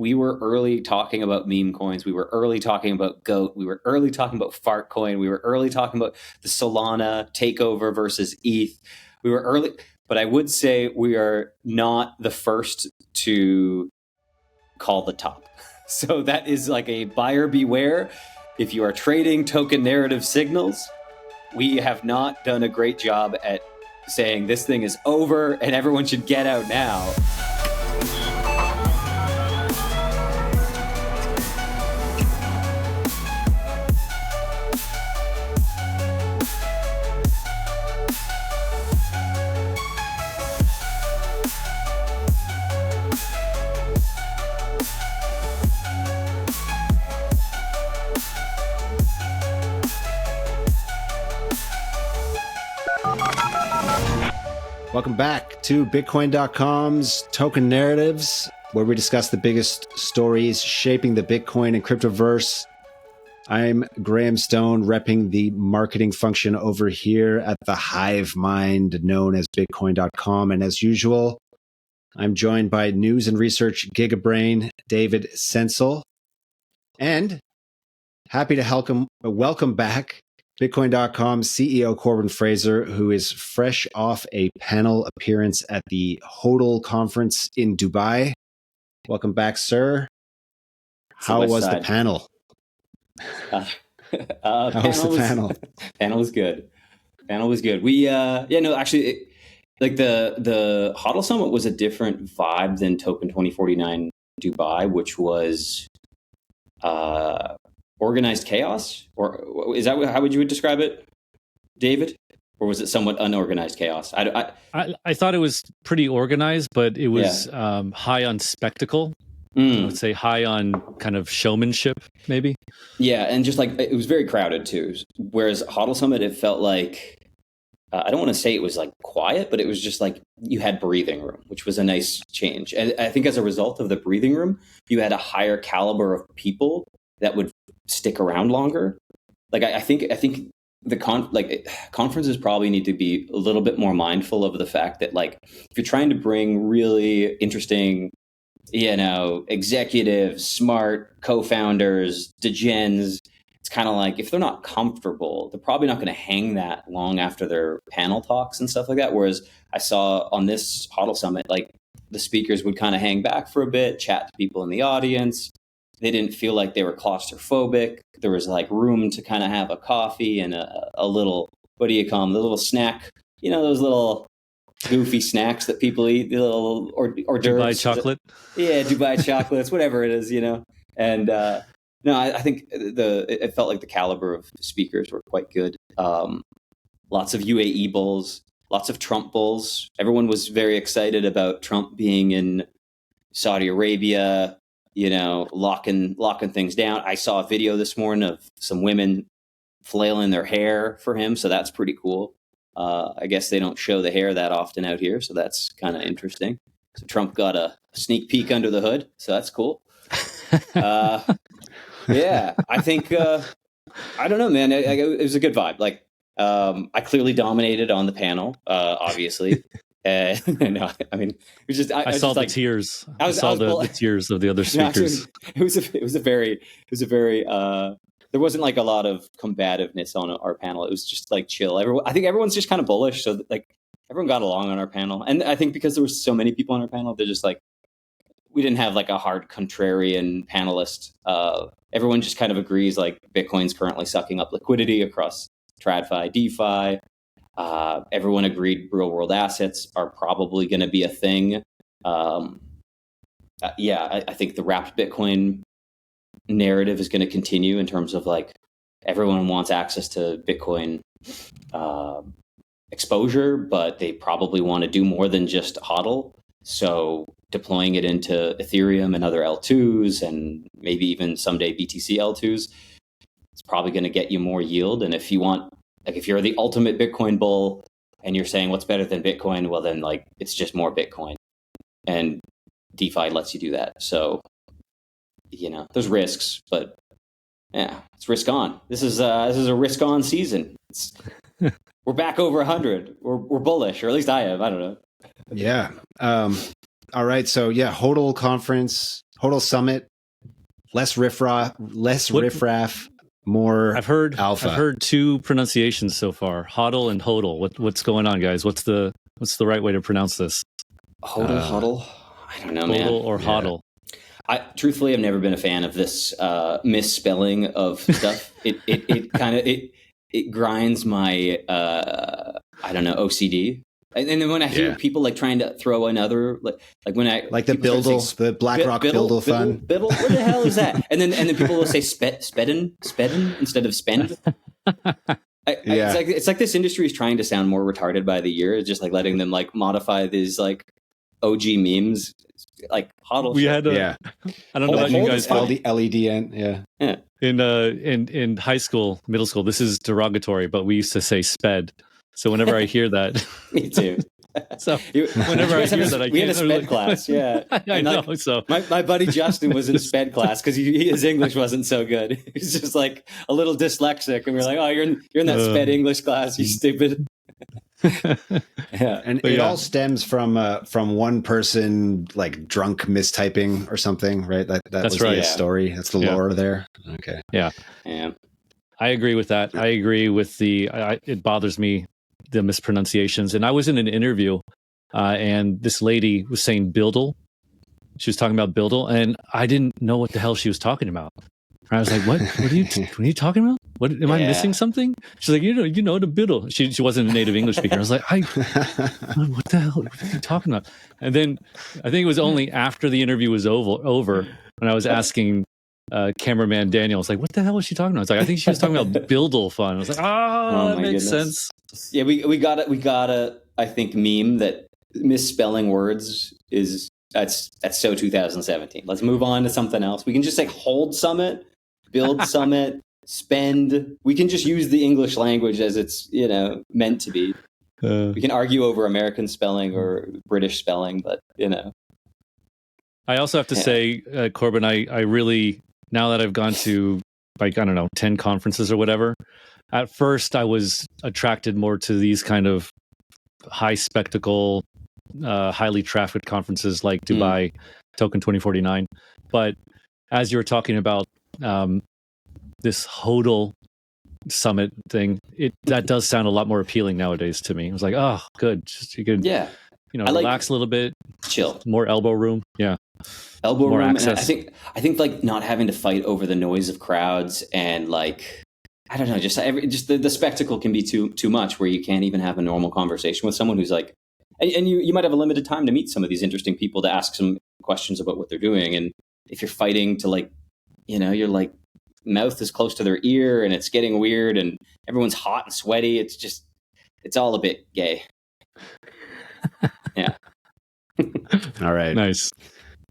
we were early talking about meme coins. We were early talking about GOAT. We were early talking about Fartcoin. We were early talking about the Solana takeover versus ETH. We were early, but I would say we are not the first to call the top. So that is like a buyer beware. If you are trading token narrative signals, we have not done a great job at saying this thing is over and everyone should get out now. Welcome back to Bitcoin.com's Token Narratives, where we discuss the biggest stories shaping the Bitcoin and cryptoverse. I'm Graham Stone, repping the marketing function over here at the hive mind known as Bitcoin.com. And as usual, I'm joined by news and research gigabrain David Sencil. And happy to welcome back Bitcoin.com CEO Corbin Fraser, who is fresh off a panel appearance at the HODL conference in Dubai. Welcome back, sir. How was the panel? How was the panel? Panel was good. Panel was good. Actually, the HODL Summit was a different vibe than Token2049 Dubai, which was organized chaos, or is that how would you describe it, David? Or was it somewhat unorganized chaos? I thought it was pretty organized, but it was high on spectacle. I would say high on kind of showmanship, maybe. Yeah, and just like it was very crowded too. Whereas HODL Summit, it felt like I don't want to say it was like quiet, but it was just like you had breathing room, which was a nice change. And I think as a result of the breathing room, you had a higher caliber of people that would stick around longer. Like I think the conferences probably need to be a little bit more mindful of the fact that, like, if you're trying to bring really interesting, executives, smart co-founders, degens, it's kind of like if they're not comfortable, they're probably not going to hang that long after their panel talks and stuff like that. Whereas I saw on this HODL Summit, like the speakers would kind of hang back for a bit, chat to people in the audience. They didn't feel like they were claustrophobic. There was like room to kind of have a coffee and a little, what do you call them? The little snack, those little goofy snacks that people eat, the little hors d'oeuvres. Dubai chocolate. Yeah, Dubai chocolates, whatever it is, And no, I think it felt like the caliber of speakers were quite good. Lots of UAE bulls, lots of Trump bulls. Everyone was very excited about Trump being in Saudi Arabia, locking things down. I saw a video this morning of some women flailing their hair for him, so that's pretty cool. I guess they don't show the hair that often out here, so that's kind of interesting. So Trump got a sneak peek under the hood, so that's cool. Yeah, I think I don't know, man. It was a good vibe. Like, I clearly dominated on the panel, obviously. No, I mean, it was just I saw the tears. I saw the tears of the other speakers. It was a very there wasn't like a lot of combativeness on our panel. It was just like chill. I think everyone's just kind of bullish, so like everyone got along on our panel. And I think because there were so many people on our panel, they're just like, we didn't have like a hard contrarian panelist. Everyone just kind of agrees like Bitcoin's currently sucking up liquidity across TradFi, DeFi. Everyone agreed real world assets are probably going to be a thing. I think the wrapped Bitcoin narrative is going to continue in terms of like everyone wants access to Bitcoin exposure, but they probably want to do more than just HODL. So deploying it into Ethereum and other L2s and maybe even someday BTC L2s, it's probably going to get you more yield. And if you want, like, if you're the ultimate Bitcoin bull and you're saying what's better than Bitcoin, well, then like it's just more Bitcoin, and DeFi lets you do that. So, there's risks, but yeah, it's risk on. This is a risk on season. We're back over 100. We're bullish, or at least I am. I don't know. Yeah. All right. So yeah, HODL conference, HODL Summit, less riffraff, more I've heard alpha. I've heard two pronunciations so far, HODL and HODL. What's going on, guys? What's the right way to pronounce this? HODL. I don't know, man. HODL or HODL? Truthfully, I've never been a fan of this misspelling of stuff. It grinds my OCD. And then when I hear people like trying to throw another like when I like the Bildle, the BlackRock Bildle fund. Biddle, what the hell is that? And then people will say spedden instead of spend. It's like this industry is trying to sound more retarded by the year. It's just like letting them like modify these like OG memes, like HODL. We had I don't know about you guys, all the LEDN. Yeah. In high school, middle school, this is derogatory, but we used to say sped. So whenever I hear that, me too. So whenever I hear that, we had a sped class. Yeah, I know. So my buddy Justin was in sped class because his English wasn't so good. He was just like a little dyslexic, and we were like, "Oh, you're in that sped English class, you stupid." And it all stems from one person like drunk mistyping or something, right? That's was right. The story. That's the lore there. Okay. Yeah. I agree with that. I agree with it bothers me, the mispronunciations. And I was in an interview and this lady was saying Bildle. She was talking about Bildle and I didn't know what the hell she was talking about. I was like, what are you talking about? What am I missing something? She's like, you know the Bildle. She wasn't a native English speaker. I was like, what the hell? What are you talking about? And then I think it was only after the interview was over when I was asking cameraman Daniel, I was like, what the hell was she talking about? I was like, I think she was talking about Bildle fun. I was like, that makes sense. Yeah, we got a I think meme that misspelling words is that's so 2017. Let's move on to something else. We can just say hold summit, build summit, spend. We can just use the English language as it's meant to be. We can argue over American spelling or British spelling, but I also have to say, Corbin, I really, now that I've gone to 10 conferences or whatever, at first I was attracted more to these kind of high spectacle, highly trafficked conferences like Dubai, Token2049. But as you were talking about this HODL Summit thing, that does sound a lot more appealing nowadays to me. I was like, oh, good. Just you could, relax a little bit, chill, more elbow room. Yeah. Elbow room. Access. And I think like not having to fight over the noise of crowds and like, I don't know, just the spectacle can be too much where you can't even have a normal conversation with someone who's like, and you might have a limited time to meet some of these interesting people to ask some questions about what they're doing. And if you're fighting to like, you're like mouth is close to their ear and it's getting weird and everyone's hot and sweaty. It's all a bit gay. Yeah. All right. Nice.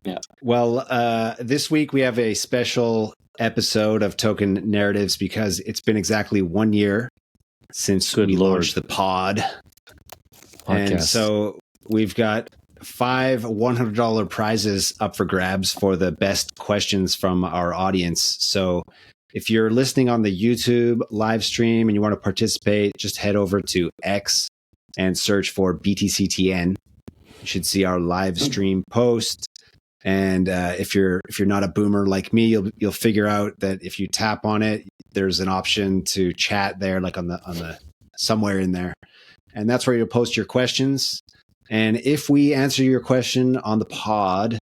Yeah. Well, this week we have a special episode of Token Narratives because it's been exactly 1 year since we launched the pod. Podcast. And so we've got 5 $100 prizes up for grabs for the best questions from our audience. So if you're listening on the YouTube live stream and you want to participate, just head over to X and search for BTCTN. You should see our live stream post. And if you're not a boomer like me, you'll figure out that if you tap on it, there's an option to chat there, like on the somewhere in there, and that's where you'll post your questions. And if we answer your question on the pod,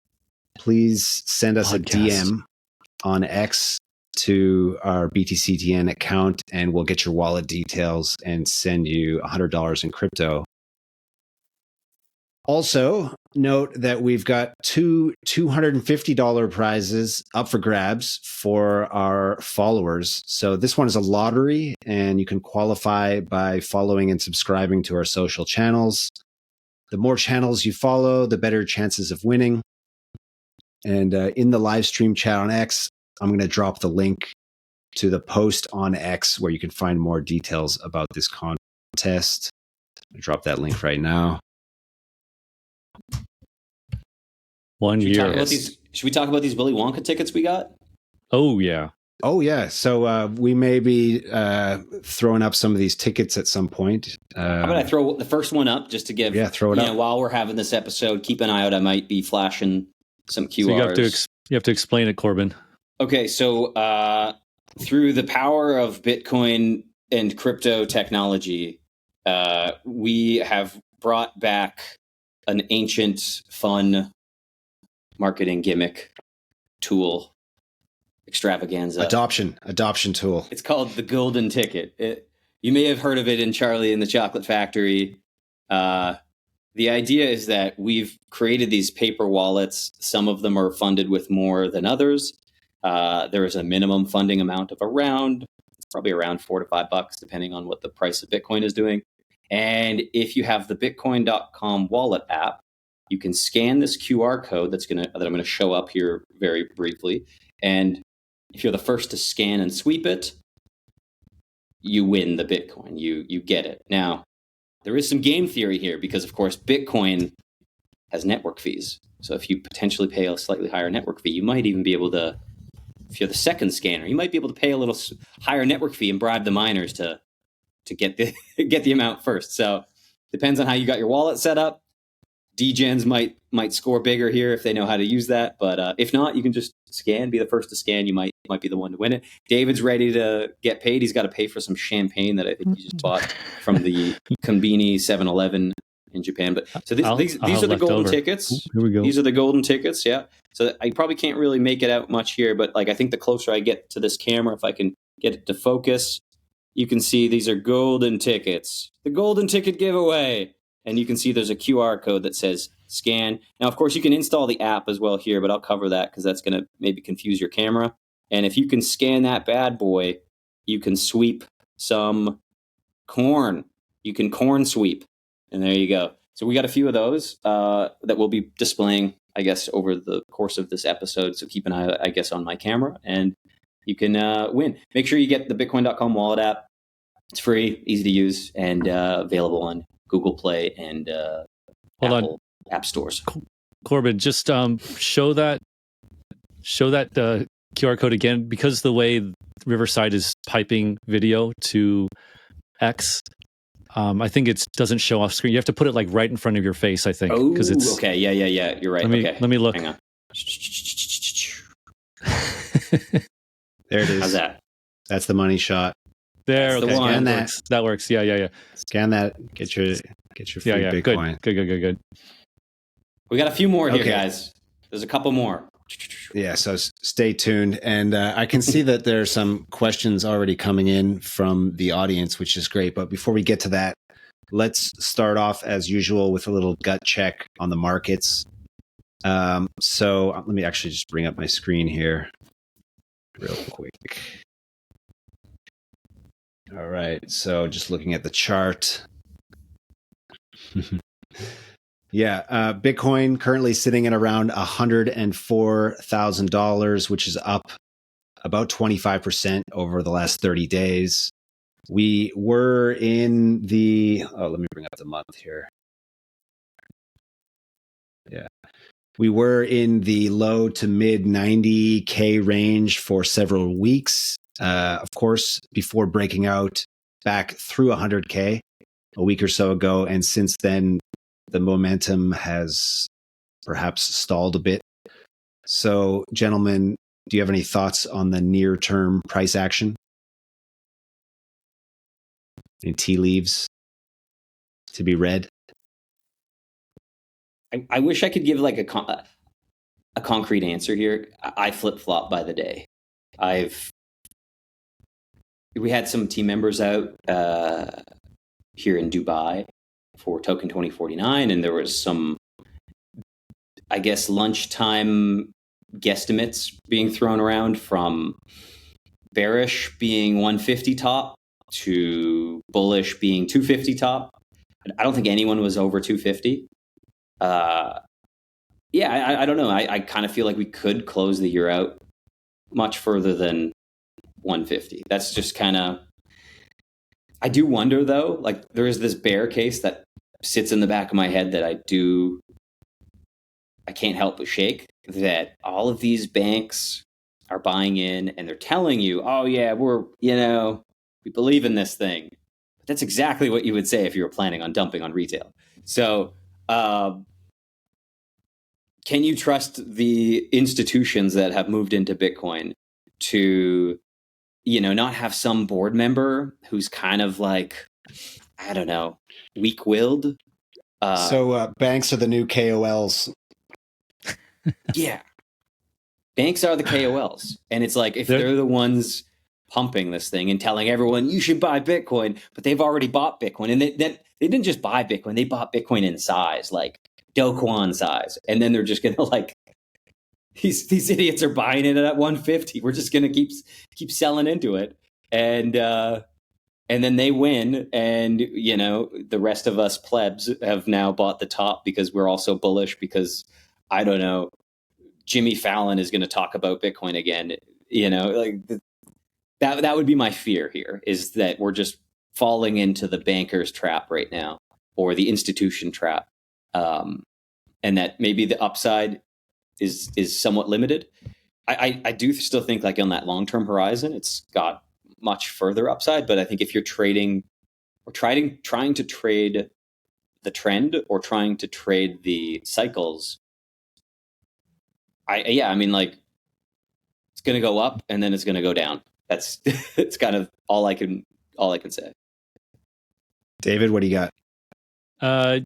please send us a DM on X to our BTCTN account, and we'll get your wallet details and send you $100 in crypto. Also, note that we've got 2 $250 prizes up for grabs for our followers. So this one is a lottery, and you can qualify by following and subscribing to our social channels. The more channels you follow, the better chances of winning. And in the live stream chat on X, I'm going to drop the link to the post on X where you can find more details about this contest. I'll drop that link right now. 1 year. Should we talk about these Willy Wonka tickets we got? Oh, yeah. So we may be throwing up some of these tickets at some point. How about I throw the first one up just to give, throw it up. While we're having this episode, keep an eye out. I might be flashing some QRs. So you have to explain it, Corbin. Okay, so through the power of Bitcoin and crypto technology, we have brought back an ancient, fun marketing gimmick tool extravaganza. Adoption tool. It's called the golden ticket. You may have heard of it in Charlie and the Chocolate Factory. The idea is that we've created these paper wallets. Some of them are funded with more than others. There is a minimum funding amount of probably around $4 to $5, depending on what the price of Bitcoin is doing. And if you have the Bitcoin.com wallet app, you can scan this QR code that I'm going to show up here very briefly. And if you're the first to scan and sweep it, you win the Bitcoin. You get it. Now, there is some game theory here because, of course, Bitcoin has network fees. So if you potentially pay a slightly higher network fee, you might even be able to, if you're the second scanner, you might be able to pay a little higher network fee and bribe the miners to get the amount first. So depends on how you got your wallet set up. Degens might score bigger here if they know how to use that, but if not, you can just scan, be the first to scan. You might be the one to win it. David's ready to get paid. He's got to pay for some champagne that I think he just bought from the Konbini 7-Eleven in Japan. But so these are the golden tickets. Here we go. These are the golden tickets. Yeah. So I probably can't really make it out much here, but like I think the closer I get to this camera, if I can get it to focus, you can see these are golden tickets. The golden ticket giveaway. And you can see there's a QR code that says scan. Now, of course, you can install the app as well here, but I'll cover that because that's going to maybe confuse your camera. And if you can scan that bad boy, you can sweep some corn. You can corn sweep. And there you go. So we got a few of those that we'll be displaying, I guess, over the course of this episode. So keep an eye, I guess, on my camera and you can win. Make sure you get the Bitcoin.com wallet app. It's free, easy to use, and available on Google Play and Apple app stores. Corbin, just show that QR code again, because the way Riverside is piping video to X. I think it doesn't show off screen. You have to put it like right in front of your face, I think. Oh, okay. Yeah. You're right. Let me look. Hang on. There it is. How's that? That's the money shot. There, That's okay. the one. That works. Yeah. Scan that. Get your free Bitcoin. Good. We got a few more here, guys. There's a couple more. Yeah, so stay tuned. And I can see that there are some questions already coming in from the audience, which is great. But before we get to that, let's start off as usual with a little gut check on the markets. So let me actually just bring up my screen here real quick. All right, so just looking at the chart. Yeah, Bitcoin currently sitting at around $104,000, which is up about 25% over the last 30 days. We were in the, let me bring up the month here. Yeah. We were in the low to mid 90K range for several weeks. Of course, before breaking out back through 100K a week or so ago. And since then, the momentum has perhaps stalled a bit. So, gentlemen, do you have any thoughts on the near-term price action? Any tea leaves to be read? I wish I could give like a concrete answer here. I flip-flop by the day. We had some team members out here in Dubai for Token2049, and there was some, I guess, lunchtime guesstimates being thrown around, from bearish being 150 top to bullish being 250 top. I don't think anyone was over 250. I don't know. I kind of feel like we could close the year out much further than 150. That's just kind of, I do wonder though, like there is this bear case that sits in the back of my head that I can't help but shake, that all of these banks are buying in and they're telling you, oh yeah, we believe in this thing. But that's exactly what you would say if you were planning on dumping on retail. So can you trust the institutions that have moved into Bitcoin to, not have some board member who's kind of like, I don't know, weak-willed? So banks are the new KOLs. Yeah. Banks are the KOLs. And it's like, if they're the ones pumping this thing and telling everyone you should buy Bitcoin, but they've already bought Bitcoin. And they didn't just buy Bitcoin, they bought Bitcoin in size, like Do Kwon size. And then they're just going to like, these idiots are buying it at 150. We're just going to keep selling into it. And then they win. And, the rest of us plebs have now bought the top because we're also bullish because, I don't know, Jimmy Fallon is going to talk about Bitcoin again. That would be my fear here, is that we're just falling into the banker's trap right now, or the institution trap. And that maybe the upside is somewhat limited. I do still think, like, on that long-term horizon, it's got much further upside. But I think if you're trading or trying to trade the trend or trying to trade the cycles, like, it's going to go up and then it's going to go down. That's it's kind of all I can say. David, what do you got? I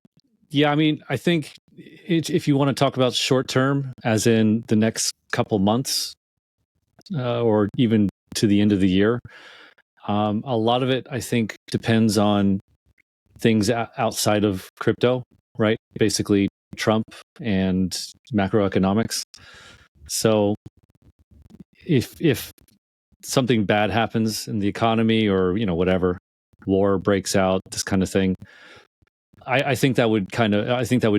think if you want to talk about short term, as in the next couple months, or even to the end of the year, a lot of it, I think, depends on things outside of crypto, right? Basically, Trump and macroeconomics. So if something bad happens in the economy, or whatever, war breaks out, this kind of thing, I think that would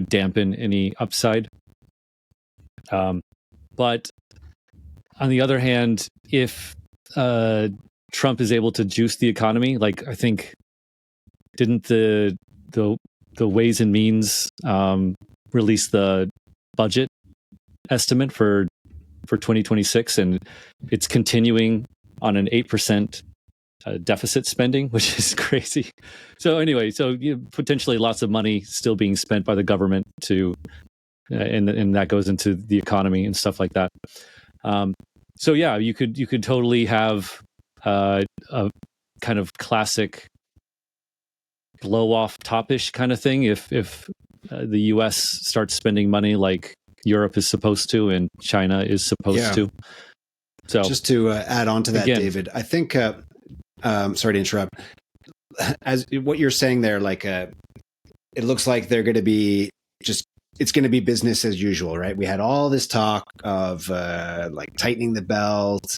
dampen any upside. But on the other hand, if Trump is able to juice the economy, like, I think, didn't the Ways and Means release the budget estimate for 2026, and it's continuing on an 8% deficit spending, which is crazy. So anyway, potentially lots of money still being spent by the government to, and that goes into the economy and stuff like that. You could totally have a kind of classic blow off topish kind of thing if the U.S. starts spending money like Europe is supposed to and China is supposed to. So just to add on to that, again, David, I think, sorry to interrupt, as what you're saying there, like, it looks like they're going to be it's going to be business as usual, right? We had all this talk of like tightening the belt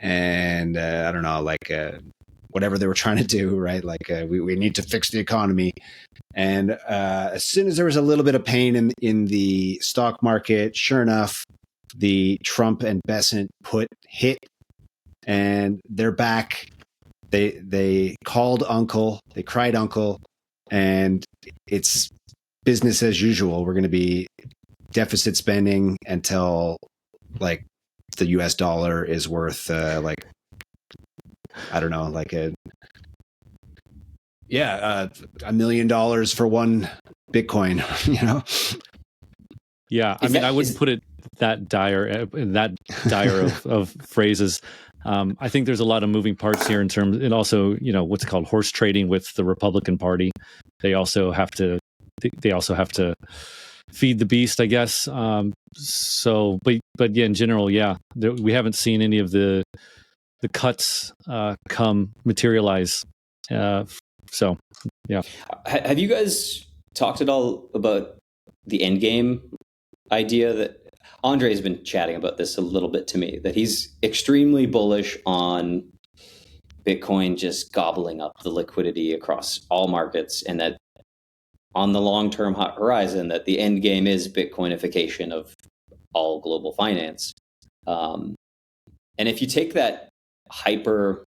and I don't know, like whatever they were trying to do, right? Like we need to fix the economy. And as soon as there was a little bit of pain in the stock market, sure enough, the Trump and Besant put hit, and they're back. They called uncle, they cried uncle, and it's business as usual. We're going to be deficit spending until, like, the US dollar is worth like, I don't know, like $1 million for one Bitcoin, Yeah, I wouldn't put it that dire of phrases. I think there's a lot of moving parts here in terms, and also, what's called horse trading with the Republican Party. They also have to feed the beast, I guess. But yeah, in general, we haven't seen any of the cuts come materialize. So yeah. Have you guys talked at all about the end game idea? That Andre has been chatting about this a little bit to me, that he's extremely bullish on Bitcoin just gobbling up the liquidity across all markets, and that on the long-term horizon, that the end game is Bitcoinification of all global finance. And if you take that hyper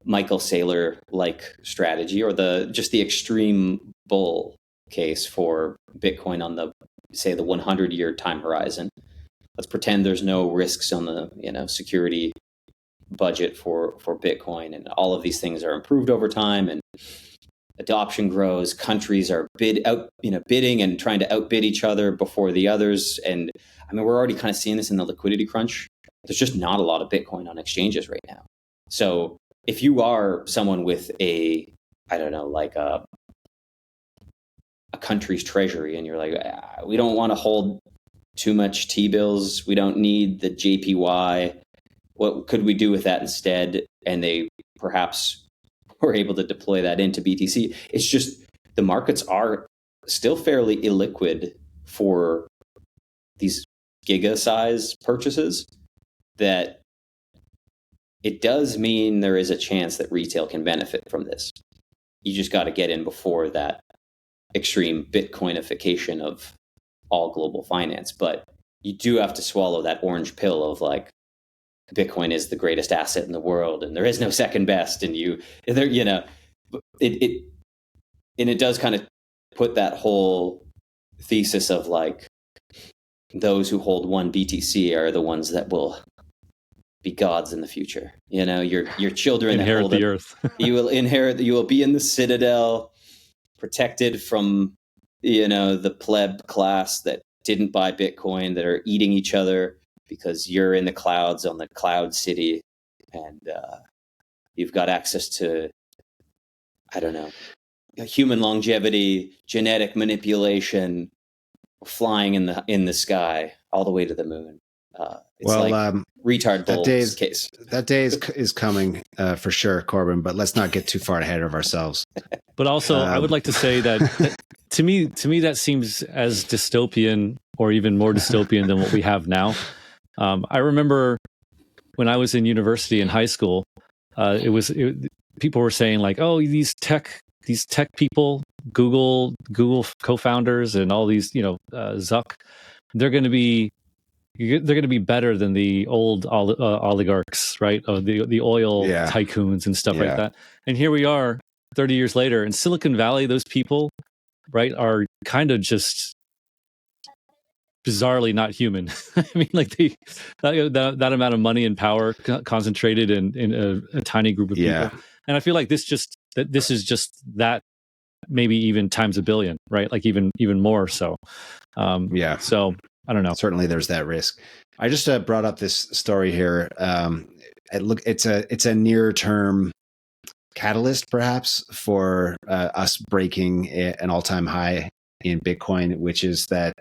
Michael Saylor like strategy, or the extreme bull case for Bitcoin on the 100-year time horizon, let's pretend there's no risks on the security budget for Bitcoin, and all of these things are improved over time, and adoption grows, countries are bidding and trying to outbid each other before the others. And I mean, we're already kind of seeing this in the liquidity crunch. There's just not a lot of Bitcoin on exchanges right now. So if you are someone with like a country's treasury, and you're like, we don't want to hold too much T-bills, we don't need the JPY, what could we do with that instead? And they perhaps were able to deploy that into BTC. It's just the markets are still fairly illiquid for these giga size purchases, that it does mean there is a chance that retail can benefit from this. You just got to get in before that extreme Bitcoinification of all global finance. But you do have to swallow that orange pill of like, Bitcoin is the greatest asset in the world and there is no second best. And it does kind of put that whole thesis of like, those who hold one BTC are the ones that will be gods in the future. Your children inherit the earth. You will be in the citadel, protected from, the pleb class that didn't buy Bitcoin, that are eating each other because you're in the clouds on the cloud city, and you've got access to, I don't know, human longevity, genetic manipulation, flying in the sky all the way to the moon. It's retard bull's case. That day is coming for sure, Corbin. But let's not get too far ahead of ourselves. But also, I would like to say that to me, that seems as dystopian or even more dystopian than what we have now. I remember when I was in university and high school, people were saying like, "Oh, these tech people, Google co-founders, and all these, Zuck, they're going to be better than the old oligarchs, right? The oil tycoons and stuff like that." And here we are, 30 years later, in Silicon Valley. Those people, right, are kind of just bizarrely not human. I mean, like that amount of money and power concentrated in a tiny group of people. And I feel like this is just that, maybe even times a billion, right? Like even more so. So I don't know. Certainly there's that risk. I just brought up this story here. It's a near term catalyst perhaps for us breaking an all-time high in Bitcoin, which is that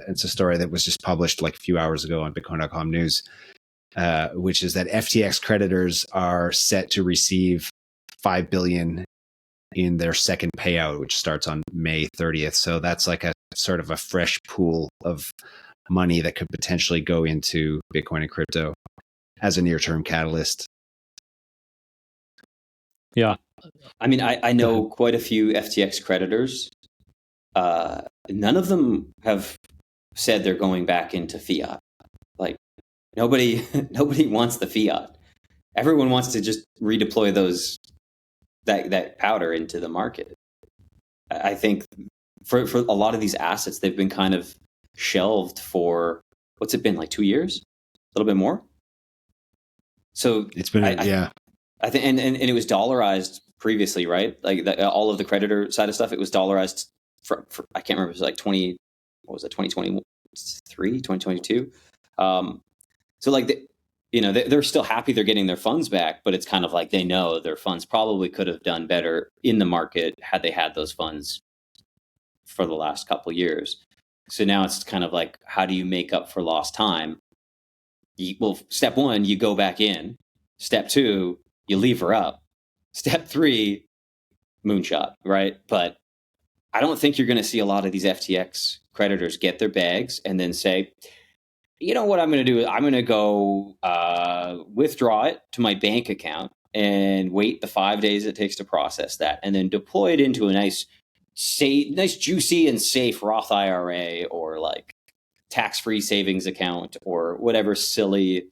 it's a story that was just published like a few hours ago on Bitcoin.com news, which is that FTX creditors are set to receive $5 billion in their second payout, which starts on May 30th. So that's like a sort of a fresh pool of money that could potentially go into Bitcoin and crypto as a near-term catalyst. Yeah. I mean, I know quite a few FTX creditors. None of them have said they're going back into fiat. Like nobody wants the fiat. Everyone wants to just redeploy that powder into the market. I think for a lot of these assets, they've been kind of shelved for, what's it been, like 2 years? A little bit more? So it's been, I think, and it was dollarized previously, right? Like all of the creditor side of stuff, it was dollarized for I can't remember, it was like 2023, 2022. So like, they're still happy they're getting their funds back, but it's kind of like they know their funds probably could have done better in the market had they had those funds for the last couple of years. So now it's kind of like, how do you make up for lost time? Well, step one, you go back in. Step two, you lever up. Step three, moonshot, right? But I don't think you're going to see a lot of these FTX creditors get their bags and then say, you know what I'm going to do? I'm going to go withdraw it to my bank account and wait the 5 days it takes to process that, and then deploy it into a nice, juicy and safe Roth IRA or like tax-free savings account or whatever silly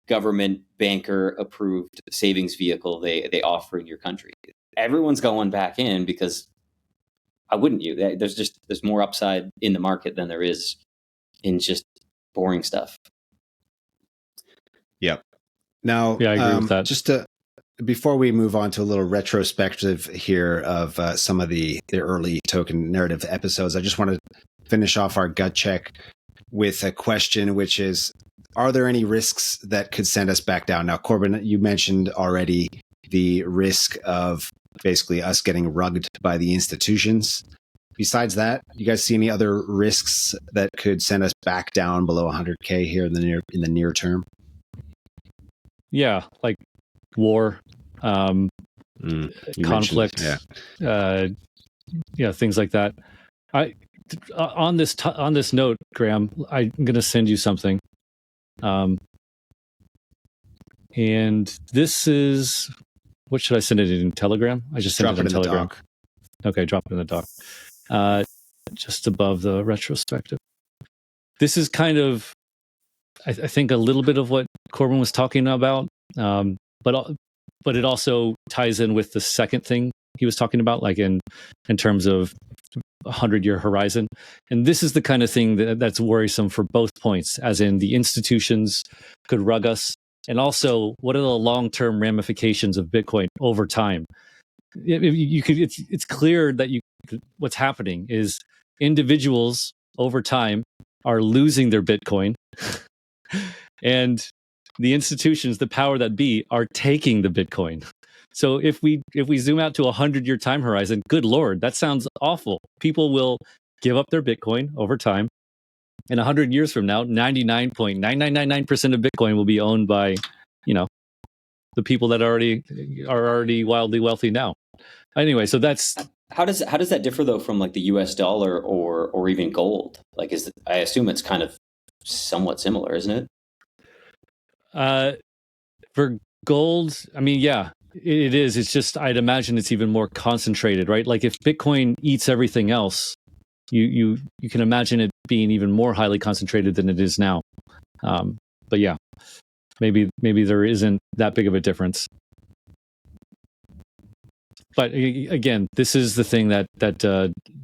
government banker approved savings vehicle they offer in your country. Everyone's going back in because why wouldn't you? There's more upside in the market than there is in just boring stuff. Yep. Now, I agree with that. Just to before we move on to a little retrospective here of some of the early token narrative episodes, I just want to finish off our gut check with a question, which is, are there any risks that could send us back down? Now, Corbin, you mentioned already the risk of basically us getting rugged by the institutions. Besides that, you guys see any other risks that could send us back down below 100K here in the near term? Yeah, like war, conflict, things like that. On this note, Graham, I'm going to send you something. And this is, what should I send it in Telegram? I just sent it in Telegram. Doc. Okay, drop it in the doc. Just above the retrospective. This is kind of, I think, a little bit of what Corbin was talking about, but it also ties in with the second thing he was talking about, like in terms of 100-year horizon. And this is the kind of thing that's worrisome for both points, as in the institutions could rug us, and also what are the long-term ramifications of Bitcoin over time. It's clear that what's happening is individuals over time are losing their Bitcoin, and the institutions, the power that be, are taking the Bitcoin. So if we zoom out to a 100-year time horizon, good Lord, that sounds awful. People will give up their Bitcoin over time. And 100 years from now, 99.9999% of Bitcoin will be owned by, the people that are already wildly wealthy now. Anyway, so that's how does that differ though from like the US dollar or even gold? Like, I assume it's kind of somewhat similar, isn't it? For gold, I mean, yeah, it is. It's just, I'd imagine it's even more concentrated, right? Like if Bitcoin eats everything else, you can imagine it being even more highly concentrated than it is now. But yeah, maybe there isn't that big of a difference. But again, this is the thing that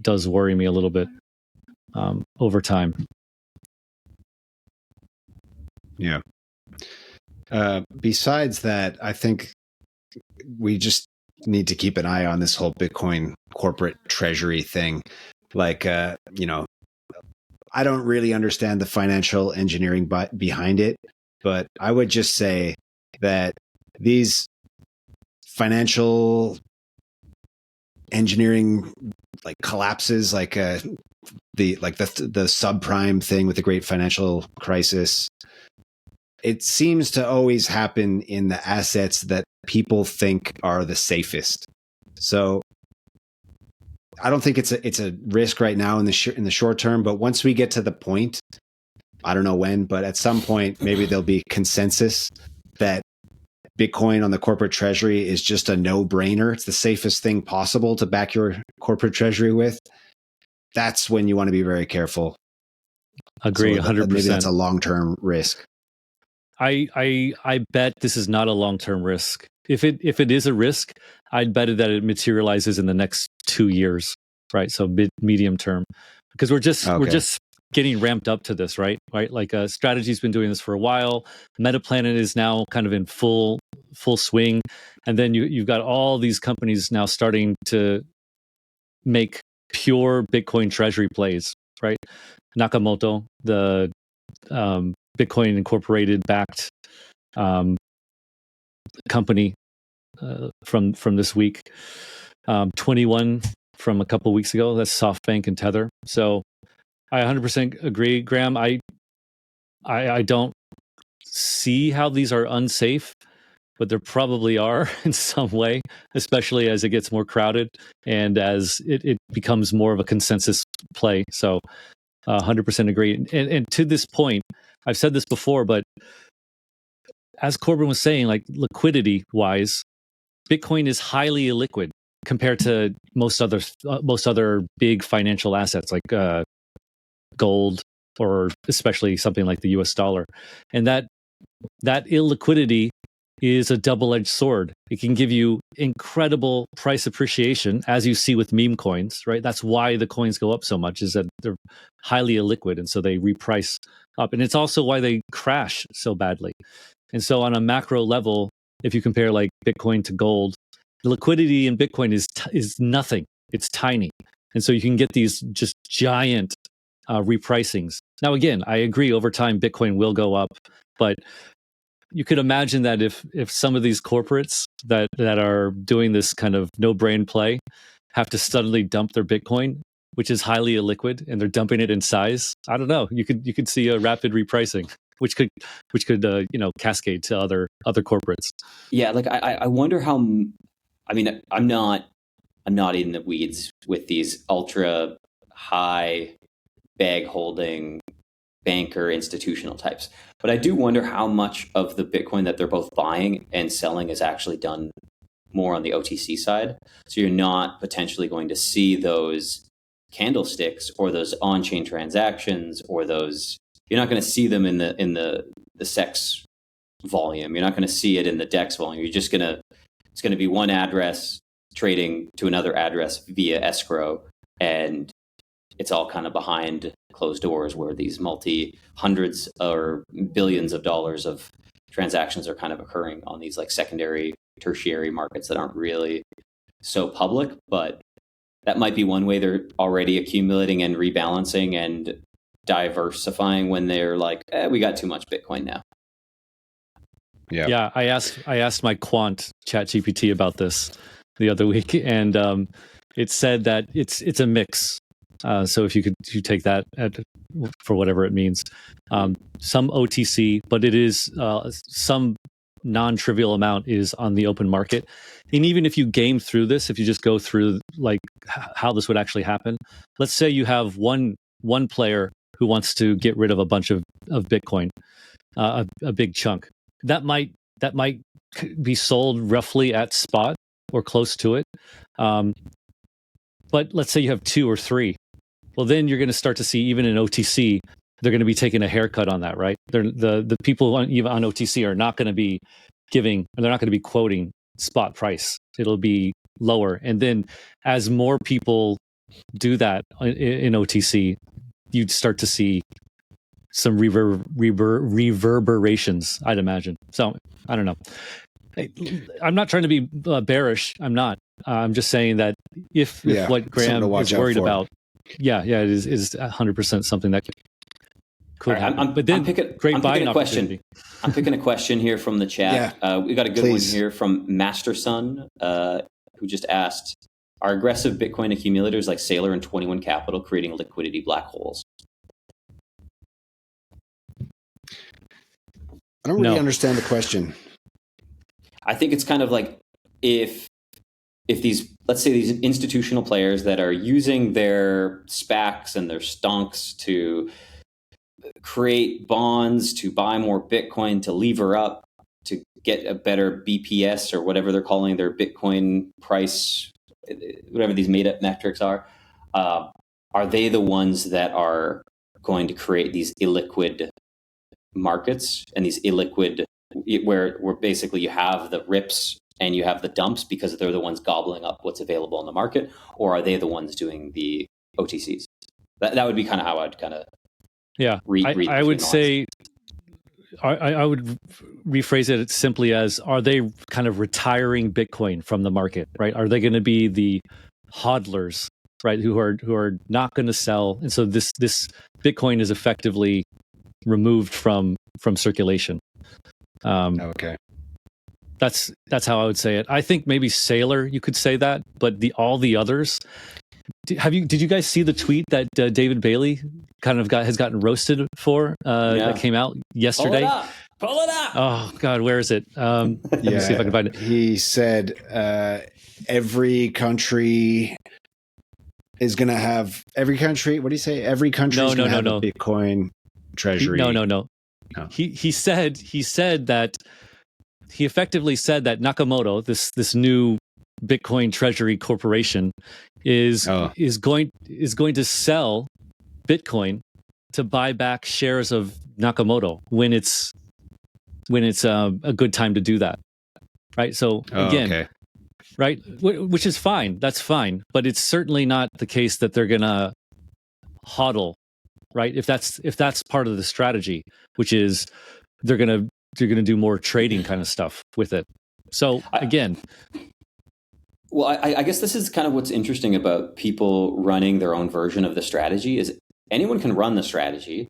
does worry me a little bit over time. Yeah. Besides that, I think we just need to keep an eye on this whole Bitcoin corporate treasury thing. Like, I don't really understand the financial engineering behind it, but I would just say that these financial engineering like collapses, like the subprime thing with the great financial crisis, it seems to always happen in the assets that people think are the safest. So I don't think it's a risk right now in the short term, but once we get to the point, I don't know when, but at some point maybe there'll be consensus that Bitcoin on the corporate treasury is just a no-brainer. It's the safest thing possible to back your corporate treasury with. That's when you want to be very careful. Agree, so 100%. Maybe that's a long-term risk. I bet this is not a long-term risk. If it is a risk, I'd bet that it materializes in the next 2 years, right? So medium term, because we're just getting ramped up to this, right? Like Strategy's been doing this for a while. Metaplanet is now kind of in full swing, and then you've got all these companies now starting to make pure Bitcoin treasury plays, right? Nakamoto, the Bitcoin Incorporated backed company from this week. 21 from a couple weeks ago. That's SoftBank and Tether. So I 100% agree, Graham. I don't see how these are unsafe, but there probably are in some way, especially as it gets more crowded and as it becomes more of a consensus play. So 100% agree. And to this point, I've said this before, but as Corbin was saying, like liquidity wise, Bitcoin is highly illiquid compared to most other big financial assets like gold, or especially something like the US dollar. And that illiquidity is a double-edged sword. It can give you incredible price appreciation, as you see with meme coins, right? That's why the coins go up so much, is that they're highly illiquid, and so they reprice up. And it's also why they crash so badly. And so on a macro level, if you compare like Bitcoin to gold, the liquidity in Bitcoin is nothing. It's tiny, and so you can get these just giant repricings. Now, again, I agree. Over time, Bitcoin will go up, but you could imagine that if some of these corporates that are doing this kind of no brain play have to suddenly dump their Bitcoin, which is highly illiquid, and they're dumping it in size, I don't know. You could see a rapid repricing, which could cascade to other corporates. Yeah, like I wonder how. I mean, I'm not in the weeds with these ultra high bag holding banker institutional types, but I do wonder how much of the Bitcoin that they're both buying and selling is actually done more on the OTC side. So you're not potentially going to see those candlesticks or those on-chain transactions, or those, you're not going to see them in the SEX volume. You're not going to see it in the DEX volume. It's going to be one address trading to another address via escrow, and it's all kind of behind closed doors, where these hundreds or billions of dollars of transactions are kind of occurring on these like secondary, tertiary markets that aren't really so public. But that might be one way they're already accumulating and rebalancing and diversifying, when they're like, we got too much Bitcoin now. Yeah. I asked my quant ChatGPT about this the other week, and it said that it's a mix. So if you take that for whatever it means, some OTC, but it is some non-trivial amount is on the open market. And even if you game through this, if you just go through like how this would actually happen, let's say you have one player who wants to get rid of a bunch of Bitcoin, a big chunk. That might be sold roughly at spot or close to it. But let's say you have two or three. Well, then you're going to start to see, even in OTC, they're going to be taking a haircut on that, right? The people on OTC are not going to be they're not going to be quoting spot price. It'll be lower. And then as more people do that in OTC, you'd start to see some reverberations, I'd imagine. So I don't know. I'm not trying to be bearish. I'm not. I'm just saying that if what Graham is worried about, it is 100% something that could happen. But then, great buying opportunity. I'm picking a question here from the chat. We got a good one here from Master Son, who just asked, are aggressive Bitcoin accumulators like Sailor and 21 Capital creating liquidity black holes? I don't really understand the question. I think it's kind of like if these, let's say these institutional players that are using their SPACs and their stonks to create bonds, to buy more Bitcoin, to lever up, to get a better BPS or whatever they're calling their Bitcoin price, whatever these made up metrics are they the ones that are going to create these illiquid markets, and these illiquid, where basically you have the rips and you have the dumps because they're the ones gobbling up what's available in the market? Or are they the ones doing the OTCs? That would be kind of how I'd kind of read I would say I would rephrase it simply as, are they kind of retiring Bitcoin from the market, right? Are they going to be the hodlers, right, who are not going to sell, and so this Bitcoin is effectively removed from circulation? Okay. That's how I would say it. I think maybe Sailor, you could say that, but all the others. Did you guys see the tweet that David Bailey kind of has gotten roasted for that came out yesterday? Pull it up. Oh God, where is it? Let me see if I can find it. He said every country is going to have Every country is going to have a Bitcoin treasury. No. He said that he effectively said that Nakamoto, this new Bitcoin Treasury Corporation, is going to sell Bitcoin to buy back shares of Nakamoto when it's a good time to do that, right? So again, right, which is fine. That's fine, but it's certainly not the case that they're gonna hodl, right? If that's part of the strategy, which is they're gonna do more trading kind of stuff with it. So again, well, I guess this is kind of what's interesting about people running their own version of the strategy is anyone can run the strategy.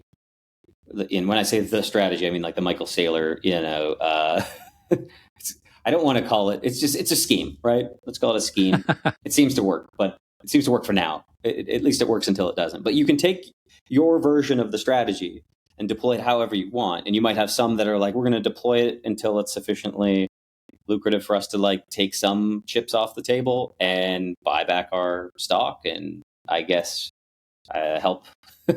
And when I say the strategy, I mean like the Michael Saylor, I don't want to call it, it's a scheme, right? Let's call it a scheme. It seems to work, but it seems to work for now. At least it works until it doesn't. But you can take your version of the strategy and deploy it however you want. And you might have some that are like, we're going to deploy it until it's sufficiently lucrative for us to like take some chips off the table and buy back our stock. And I guess help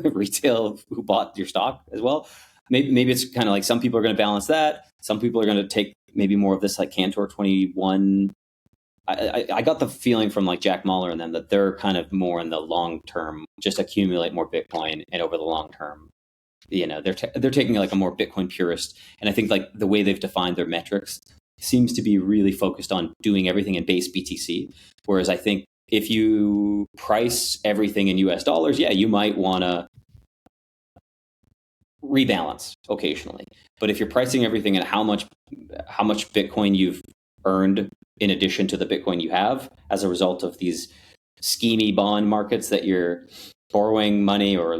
retail who bought your stock as well. Maybe it's kind of like some people are going to balance that. Some people are going to take maybe more of this like Cantor 21. I got the feeling from like Jack Mahler and them that they're kind of more in the long term, just accumulate more Bitcoin, and over the long term, they're taking like a more Bitcoin purist. And I think like the way they've defined their metrics seems to be really focused on doing everything in base BTC. Whereas I think if you price everything in US dollars, yeah, you might want to rebalance occasionally. But if you're pricing everything at how much Bitcoin you've earned in addition to the Bitcoin you have as a result of these schemy bond markets that you're borrowing money or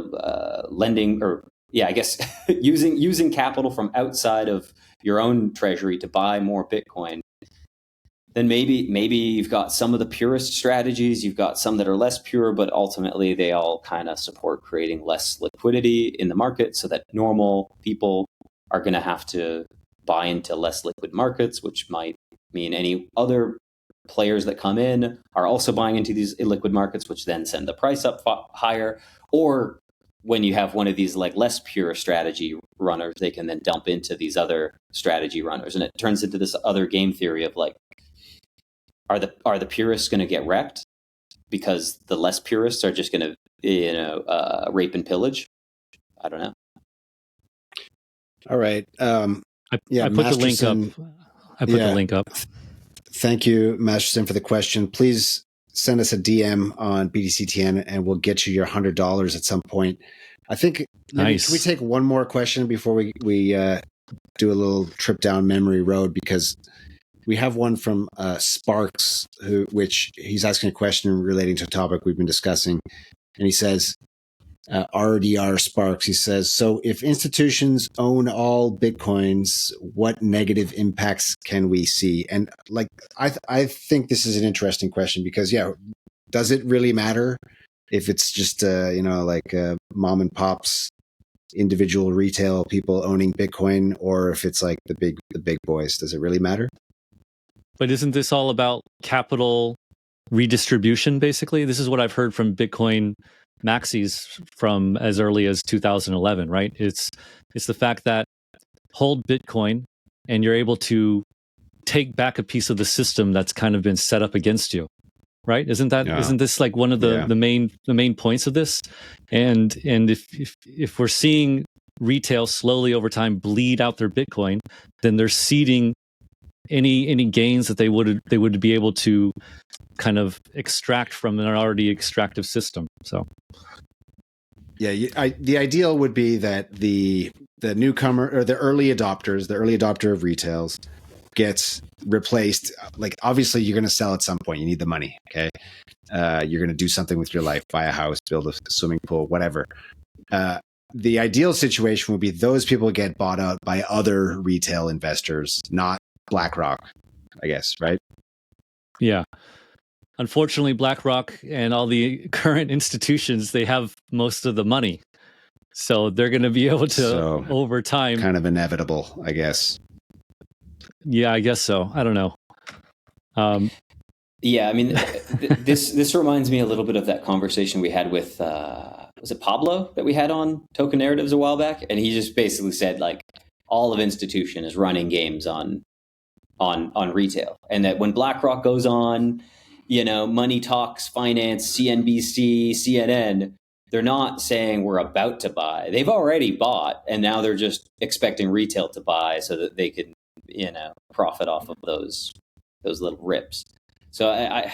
lending, or I guess using capital from outside of your own treasury to buy more Bitcoin, then maybe you've got some of the purest strategies, you've got some that are less pure, but ultimately they all kind of support creating less liquidity in the market so that normal people are going to have to buy into less liquid markets, which might mean any other players that come in are also buying into these illiquid markets, which then send the price up higher. Or when you have one of these like less pure strategy runners, they can then dump into these other strategy runners. And it turns into this other game theory of like, are the purists going to get wrecked because the less purists are just going to rape and pillage? I don't know. All right. I put the link up. The link up. Thank you, Masterson, for the question. Please send us a DM on BTCTN and we'll get you your $100 at some point. I think, nice. Can we take one more question before we do a little trip down memory road? Because we have one from Sparks, which he's asking a question relating to a topic we've been discussing. And he says, RDR Sparks, he says, so if institutions own all Bitcoins, what negative impacts can we see? And like, I think this is an interesting question because, does it really matter if it's just, mom and pops, individual retail people owning Bitcoin, or if it's like the big boys? Does it really matter? But isn't this all about capital redistribution, basically? This is what I've heard from Bitcoin maxis from as early as 2011, right? It's the fact that hold Bitcoin and you're able to take back a piece of the system that's kind of been set up against you, right? Isn't this like one of the main points of this? And if we're seeing retail slowly over time bleed out their Bitcoin, then they're ceding any gains that they would be able to kind of extract from an already extractive system. So the ideal would be that the newcomer or the early adopter of retails gets replaced. Like, obviously you're going to sell at some point, you need the money. Okay. You're going to do something with your life, buy a house, build a swimming pool, whatever. The ideal situation would be those people get bought out by other retail investors, not BlackRock, I guess, right? Yeah. Unfortunately, BlackRock and all the current institutions, they have most of the money. So they're going to be able to, over time... Kind of inevitable, I guess. Yeah, I guess so. I don't know. Yeah, I mean, this reminds me a little bit of that conversation we had with, was it Pablo that we had on Token Narratives a while back? And he just basically said, like, all of institution is running games on retail. And that when BlackRock goes on, Money Talks, Finance, CNBC, CNN, they're not saying we're about to buy. They've already bought, and now they're just expecting retail to buy so that they can, profit off of those little rips. So I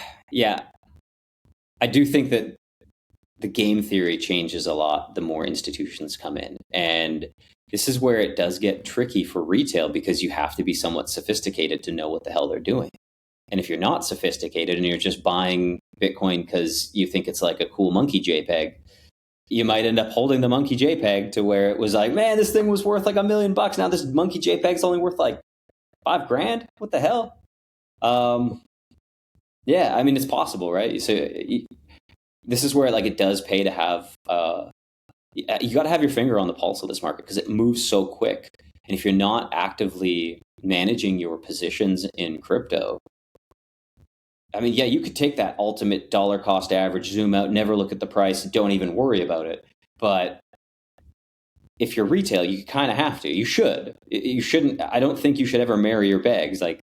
do think that the game theory changes a lot the more institutions come in. And this is where it does get tricky for retail, because you have to be somewhat sophisticated to know what the hell they're doing. And if you're not sophisticated and you're just buying Bitcoin because you think it's like a cool monkey JPEG, you might end up holding the monkey JPEG to where it was like, man, this thing was worth like $1 million. Now this monkey JPEG is only worth like $5,000. What the hell? Yeah, I mean, it's possible, right? So this is where like it does pay to have, you got to have your finger on the pulse of this market, because it moves so quick. And if you're not actively managing your positions in crypto, I mean, yeah, you could take that ultimate dollar cost average, zoom out, never look at the price, don't even worry about it. But if you're retail, you kind of have to. You should. You shouldn't. I don't think you should ever marry your bags. Like,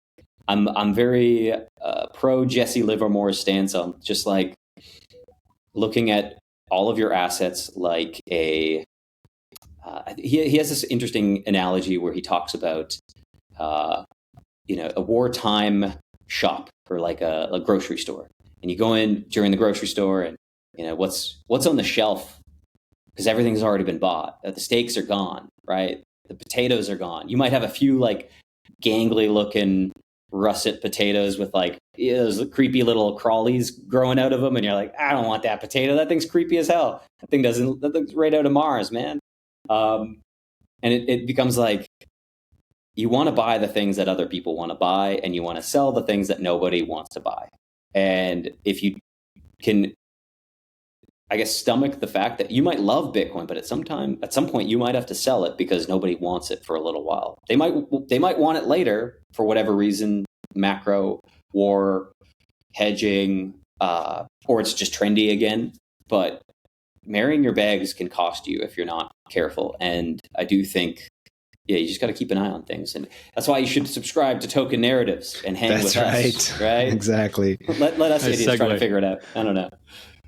I'm very pro Jesse Livermore's stance on just like looking at all of your assets like a. He has this interesting analogy where he talks about, a wartime shop, or like a grocery store, and you go in during the grocery store, and what's on the shelf, because everything's already been bought. The steaks are gone, right? The potatoes are gone. You might have a few like gangly looking russet potatoes with like those creepy little crawlies growing out of them, and you're like, I don't want that potato. That thing's creepy as hell. That thing's right out of Mars, man. And it becomes like, you want to buy the things that other people want to buy, and you want to sell the things that nobody wants to buy. And if you can, I guess, stomach the fact that you might love Bitcoin, but at some point you might have to sell it because nobody wants it for a little while. They might want it later for whatever reason, macro, war, hedging, or it's just trendy again. But marrying your bags can cost you if you're not careful. And I do think, you just got to keep an eye on things. And that's why you should subscribe to Token Narratives and hang with us. Right? Exactly. Let us idiots try to figure it out. I don't know.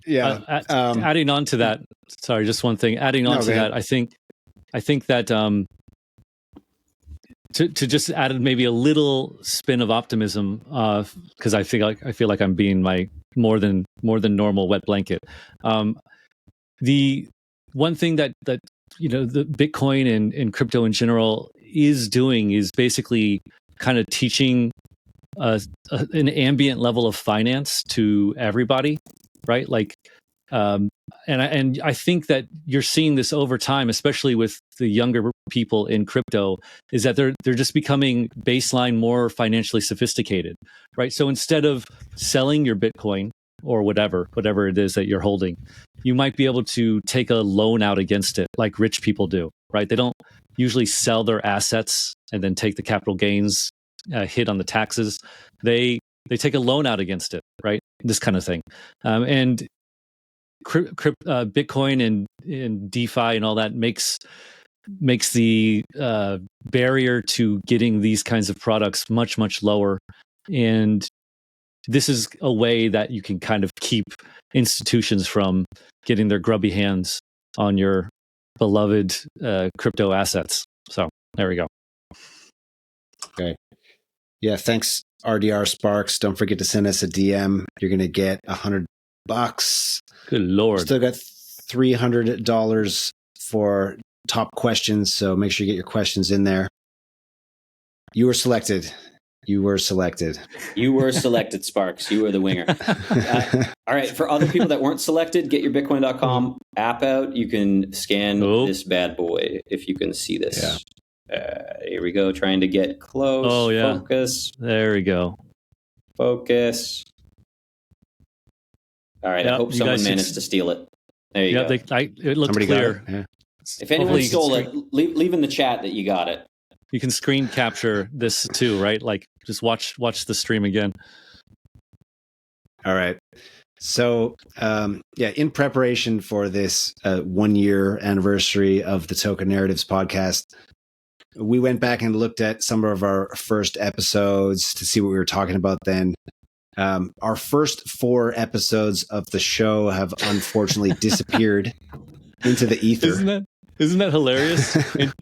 Yeah. Adding on to that, sorry, just one thing. Adding on to that, I think that to just add maybe a little spin of optimism, because I feel like I'm being my more than normal wet blanket. The one thing that the Bitcoin and crypto in general is doing is basically kind of teaching an ambient level of finance to everybody, right? Like, and I think that you're seeing this over time, especially with the younger people in crypto, is that they're just becoming baseline more financially sophisticated, right? So instead of selling your Bitcoin or whatever it is that you're holding, you might be able to take a loan out against it, like rich people do, right? They don't usually sell their assets and then take the capital gains hit on the taxes. They take a loan out against it, right? This kind of thing. And Bitcoin and DeFi and all that makes the barrier to getting these kinds of products much, much lower. And this is a way that you can kind of keep institutions from getting their grubby hands on your beloved crypto assets. So there we go. Okay. Yeah. Thanks, RDR Sparks. Don't forget to send us a DM. You're going to get $100. Good Lord. Still got $300 for top questions. So make sure you get your questions in there. You were selected. You were selected, Sparks. You were the winger. All right. For other people that weren't selected, get your Bitcoin.com app out. You can scan this bad boy if you can see this. Yeah. Here we go. Trying to get close. Oh, yeah. Focus. There we go. Focus. All right. I hope someone managed to steal it. There you go. It looked Somebody clear. Yeah. If anyone stole it, leave in the chat that you got it. You can screen capture this too, right? Like just watch the stream again. All right. So, in preparation for this 1 year anniversary of the Token Narratives podcast, we went back and looked at some of our first episodes to see what we were talking about then. Our first 4 episodes of the show have unfortunately disappeared into the ether. Isn't that hilarious?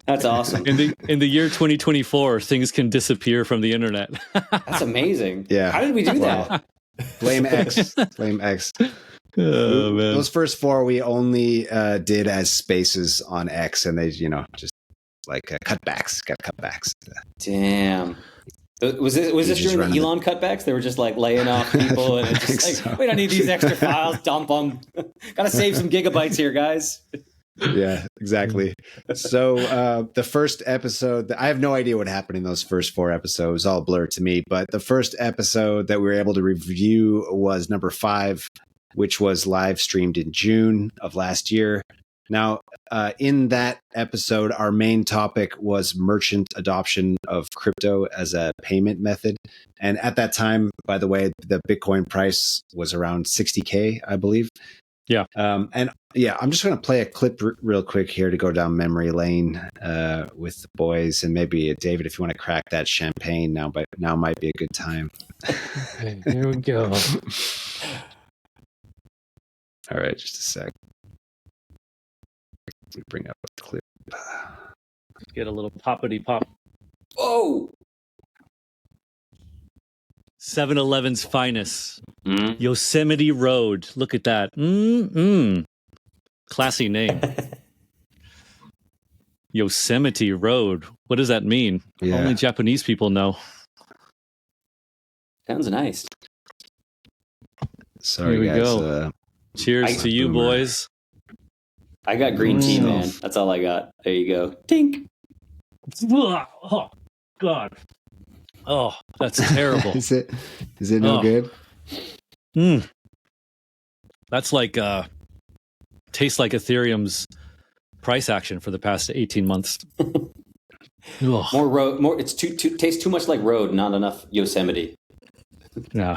That's awesome. In the year 2024, things can disappear from the internet. That's amazing. Yeah. How did we do that? Blame X. Blame X. Oh, man. Those first 4 we only did as spaces on X, and they, just like cutbacks, got cutbacks. Damn. Was this during the Elon cutbacks? They were just like laying off people, and it's just like, so. We don't need these extra files. Dump them. Got to save some gigabytes here, guys. Yeah, exactly. So the first episode, I have no idea what happened in those first 4 episodes. It was all blurred to me. But the first episode that we were able to review was number 5, which was live streamed in June of last year. Now, in that episode, our main topic was merchant adoption of crypto as a payment method. And at that time, by the way, the Bitcoin price was around 60K, I believe. Yeah. And yeah, I'm just going to play a clip real quick here to go down memory lane with the boys. And maybe David, if you want to crack that champagne now, but now might be a good time. Okay, here we go. All right, just a sec. Let me bring up the clip. Get a little poppity pop. Oh! 7-Eleven's finest. Yosemite Road. Look at that. Classy name. Yosemite Road. What does that mean? Yeah. Only Japanese people know. Sounds nice. Sorry, here we guys. Go. Cheers to you, boys. I got green tea, man. That's all I got. There you go. Tink. Oh, God. Oh, that's terrible. Is it no good? That's like tastes like Ethereum's price action for the past 18 months. More road, more. It's tastes too much like road, not enough Yosemite. No,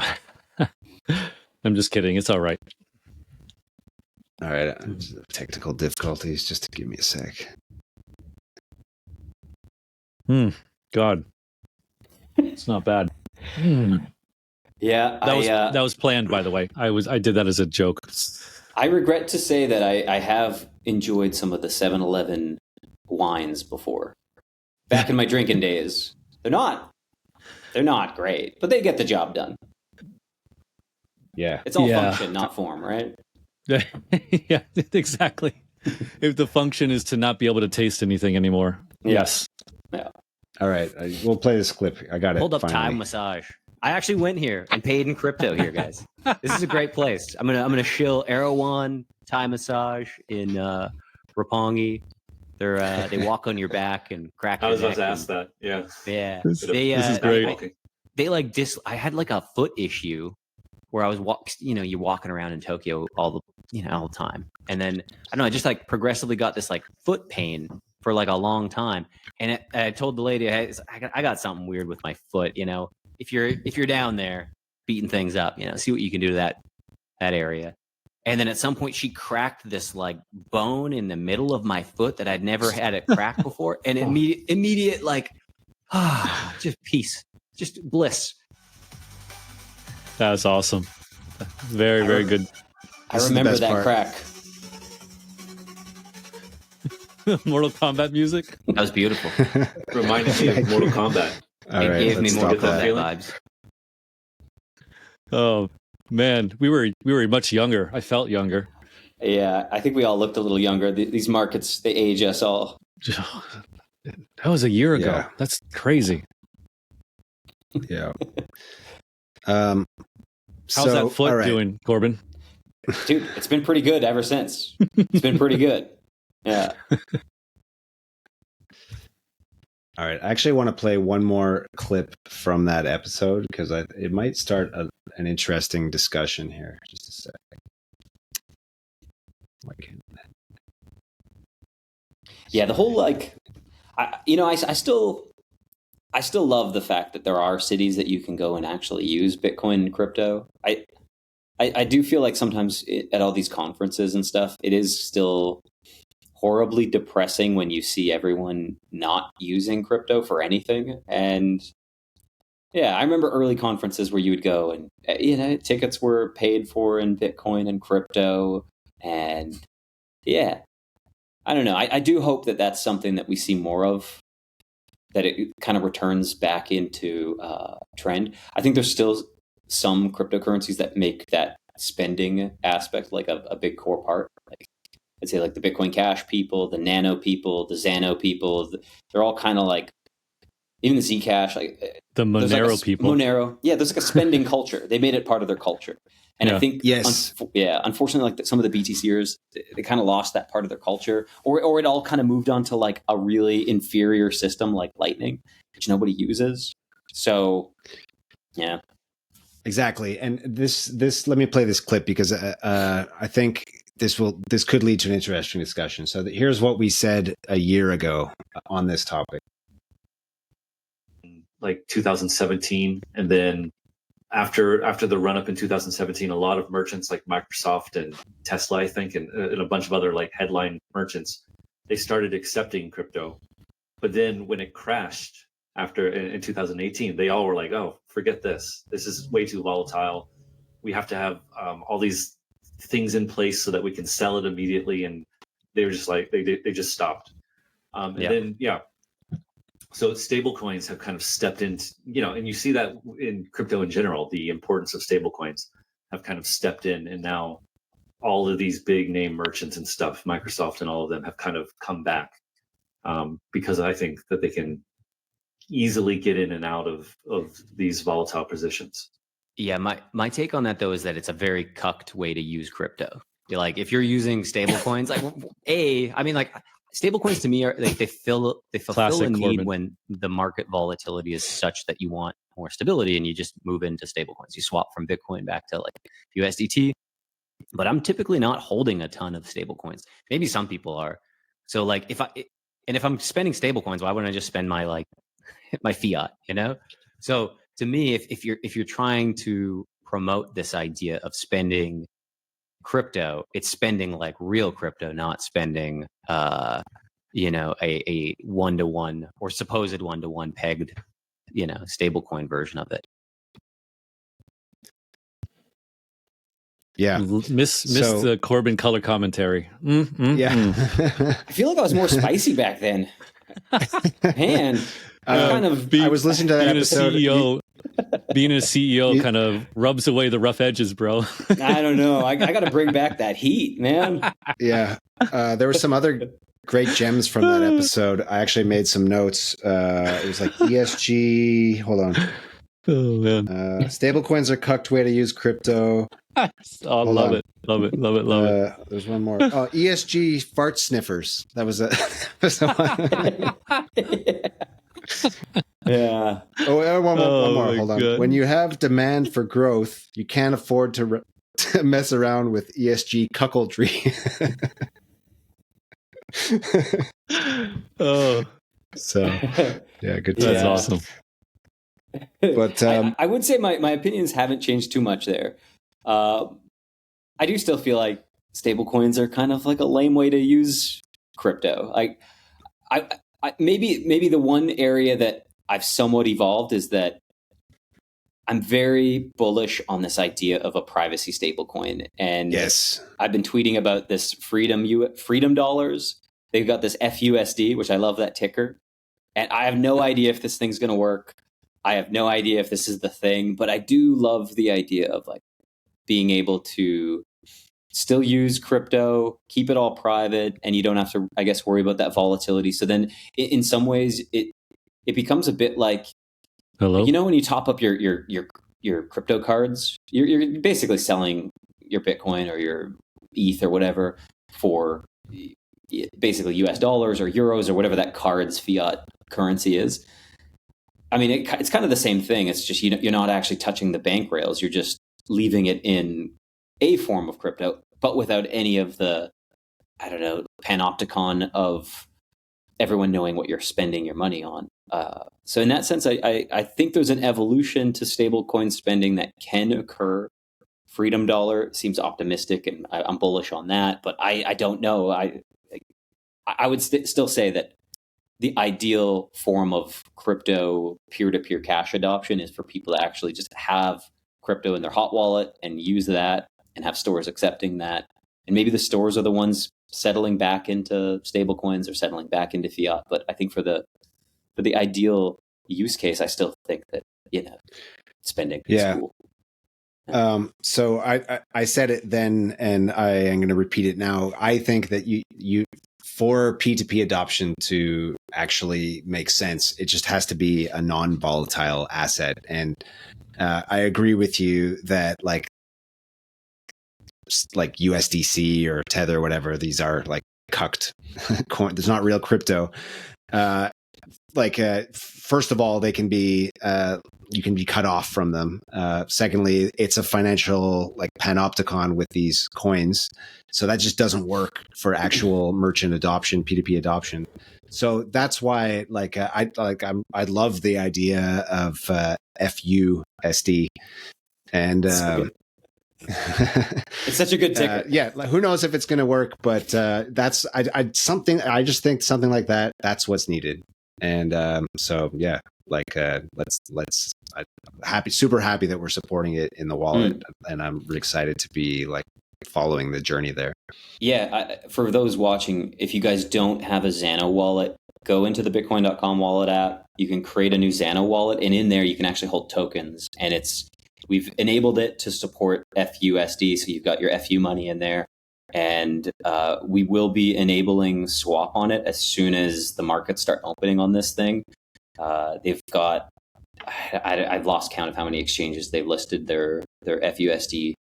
I'm just kidding. It's all right. All right, technical difficulties. Just to give me a sec. God, it's not bad. Yeah, that was planned, by the way. I did that as a joke. I regret to say that I have enjoyed some of the 7-Eleven wines before. Back in my drinking days, they're not great, but they get the job done. Yeah, it's all function, not form, right? Yeah, exactly. If the function is to not be able to taste anything anymore. Yes. Yeah. All right, we'll play this clip. I got it. Hold up, finally. Thai massage. I actually went here and paid in crypto here, guys. This is a great place. I'm gonna shill Erewhon Thai massage in Roppongi. They walk on your back and crack. I was your about to neck ask that. Yeah. Yeah. This is great. I had like a foot issue where I was you're walking around in Tokyo all the time, and then I don't know, I just like progressively got this like foot pain for like a long time, and I told the lady, I got something weird with my foot, you know. If you're down there beating things up, you know, see what you can do to that area. And then at some point she cracked this like bone in the middle of my foot that I'd never had it crack before, and immediate like just peace, just bliss. That's awesome. Very, very good. I remember that crack. Mortal Kombat music. That was beautiful. Reminded me of Mortal Kombat. It gave me Mortal Kombat vibes. Oh man, we were much younger. I felt younger. Yeah, I think we all looked a little younger. These markets, they age us all. That was a year ago. Yeah. That's crazy. Yeah. How's that foot doing, Corbin? Dude, it's been pretty good ever since. It's been pretty good. Yeah. All right. I actually want to play one more clip from that episode because it might start an interesting discussion here. Just a sec. Yeah, the whole I still love the fact that there are cities that you can go and actually use Bitcoin and crypto. I do feel like sometimes at all these conferences and stuff, it is still horribly depressing when you see everyone not using crypto for anything. And yeah, I remember early conferences where you would go and, you know, tickets were paid for in Bitcoin and crypto. And yeah, I don't know. I do hope that that's something that we see more of, that it kind of returns back into trend. I think there's still some cryptocurrencies that make that spending aspect like a big core part. Like I'd say like the Bitcoin Cash people, the Nano people, the Xano people. They're all kind of like, even the Zcash, like The Monero people. Monero, yeah. There's like a spending culture. They made it part of their culture, and I think, unfortunately, like some of the BTCers, they kind of lost that part of their culture, or it all kind of moved on to like a really inferior system like Lightning, which nobody uses. So, yeah. Exactly. And this let me play this clip because I think this could lead to an interesting discussion. So here's what we said a year ago on this topic. Like 2017, and then after the run up in 2017, a lot of merchants like Microsoft and Tesla, I think, and a bunch of other like headline merchants, they started accepting crypto. But then when it crashed after in 2018, they all were like, "Oh, forget this. This is way too volatile. We have to have all these things in place so that we can sell it immediately." And they were just like, they just stopped. And then so stable coins have kind of stepped into, and you see that in crypto in general, the importance of stable coins have kind of stepped in, and now all of these big name merchants and stuff, Microsoft and all of them, have kind of come back because I think that they can easily get in and out of these volatile positions. Yeah, my take on that though is that it's a very cucked way to use crypto. Like if you're using stable coins, like I mean, like stable coins to me are like they fulfill a need Corbin. when the market volatility is such that you want more stability, and you just move into stable coins. You swap from Bitcoin back to like USDT. But I'm typically not holding a ton of stable coins. Maybe some people are. So like if I'm spending stable coins, why wouldn't I just spend my like my fiat, So to me, if you're trying to promote this idea of spending crypto, it's spending like real crypto, not spending a 1-to-1 or supposed 1-to-1 pegged, stablecoin version of it. Yeah. Miss the Corbin color commentary. Yeah. I feel like I was more spicy back then. Man, I was listening to that episode. Being a CEO kind of rubs away the rough edges, bro. I don't know. I got to bring back that heat, man. Yeah. There were some other great gems from that episode. I actually made some notes. It was like ESG. Hold on. Oh, man. Stablecoins are cucked way to use crypto. Love it. There's one more. Oh, ESG fart sniffers. That was Yeah. One more. Hold on. God. When you have demand for growth, you can't afford to mess around with ESG cuckoldry. So yeah, good. That's awesome. But I would say my opinions haven't changed too much there. I do still feel like stablecoins are kind of like a lame way to use crypto. Like, I maybe the one area that I've somewhat evolved is that I'm very bullish on this idea of a privacy stablecoin. And yes, I've been tweeting about this freedom dollars. They've got this FUSD, which I love that ticker. And I have no idea if this thing's going to work. I have no idea if this is the thing, but I do love the idea of like being able to still use crypto, keep it all private, and you don't have to, I guess, worry about that volatility. So then in some ways it becomes a bit like, hello, when you top up your crypto cards, you're basically selling your Bitcoin or your ETH or whatever for basically US dollars or euros or whatever that card's fiat currency is. I mean, it's kind of the same thing. It's just you're not actually touching the bank rails. You're just leaving it in a form of crypto, but without any of the, I don't know, panopticon of everyone knowing what you're spending your money on. So in that sense, I think there's an evolution to stablecoin spending that can occur. Freedom Dollar seems optimistic, and I'm bullish on that. But I don't know. I would still say that the ideal form of crypto peer-to-peer cash adoption is for people to actually just have crypto in their hot wallet and use that and have stores accepting that. And maybe the stores are the ones settling back into stable coins or settling back into fiat. But I think for the ideal use case, I still think that, spending is cool. So I said it then, and I am going to repeat it now. I think that you for P2P adoption to actually make sense, it just has to be a non-volatile asset. And I agree with you that like USDC or Tether or whatever, these are like cucked coin. There's not real crypto. First of all, they can be you can be cut off from them. Secondly, it's a financial like panopticon with these coins, so that just doesn't work for actual merchant adoption, P2P adoption. So that's why I love the idea of FUSD, and it's such a good ticker. Yeah, who knows if it's going to work, but that's I just think something like that. That's what's needed. And so yeah, let's super happy that we're supporting it in the wallet, and I'm really excited to be like following the journey there. Yeah, for those watching, if you guys don't have a Xano wallet, go into the Bitcoin.com wallet app. You can create a new Xano wallet, and in there you can actually hold tokens. And we've enabled it to support FUSD, so you've got your FU money in there. And we will be enabling swap on it as soon as the markets start opening on this thing. They've got, I've lost count of how many exchanges they've listed their FUSD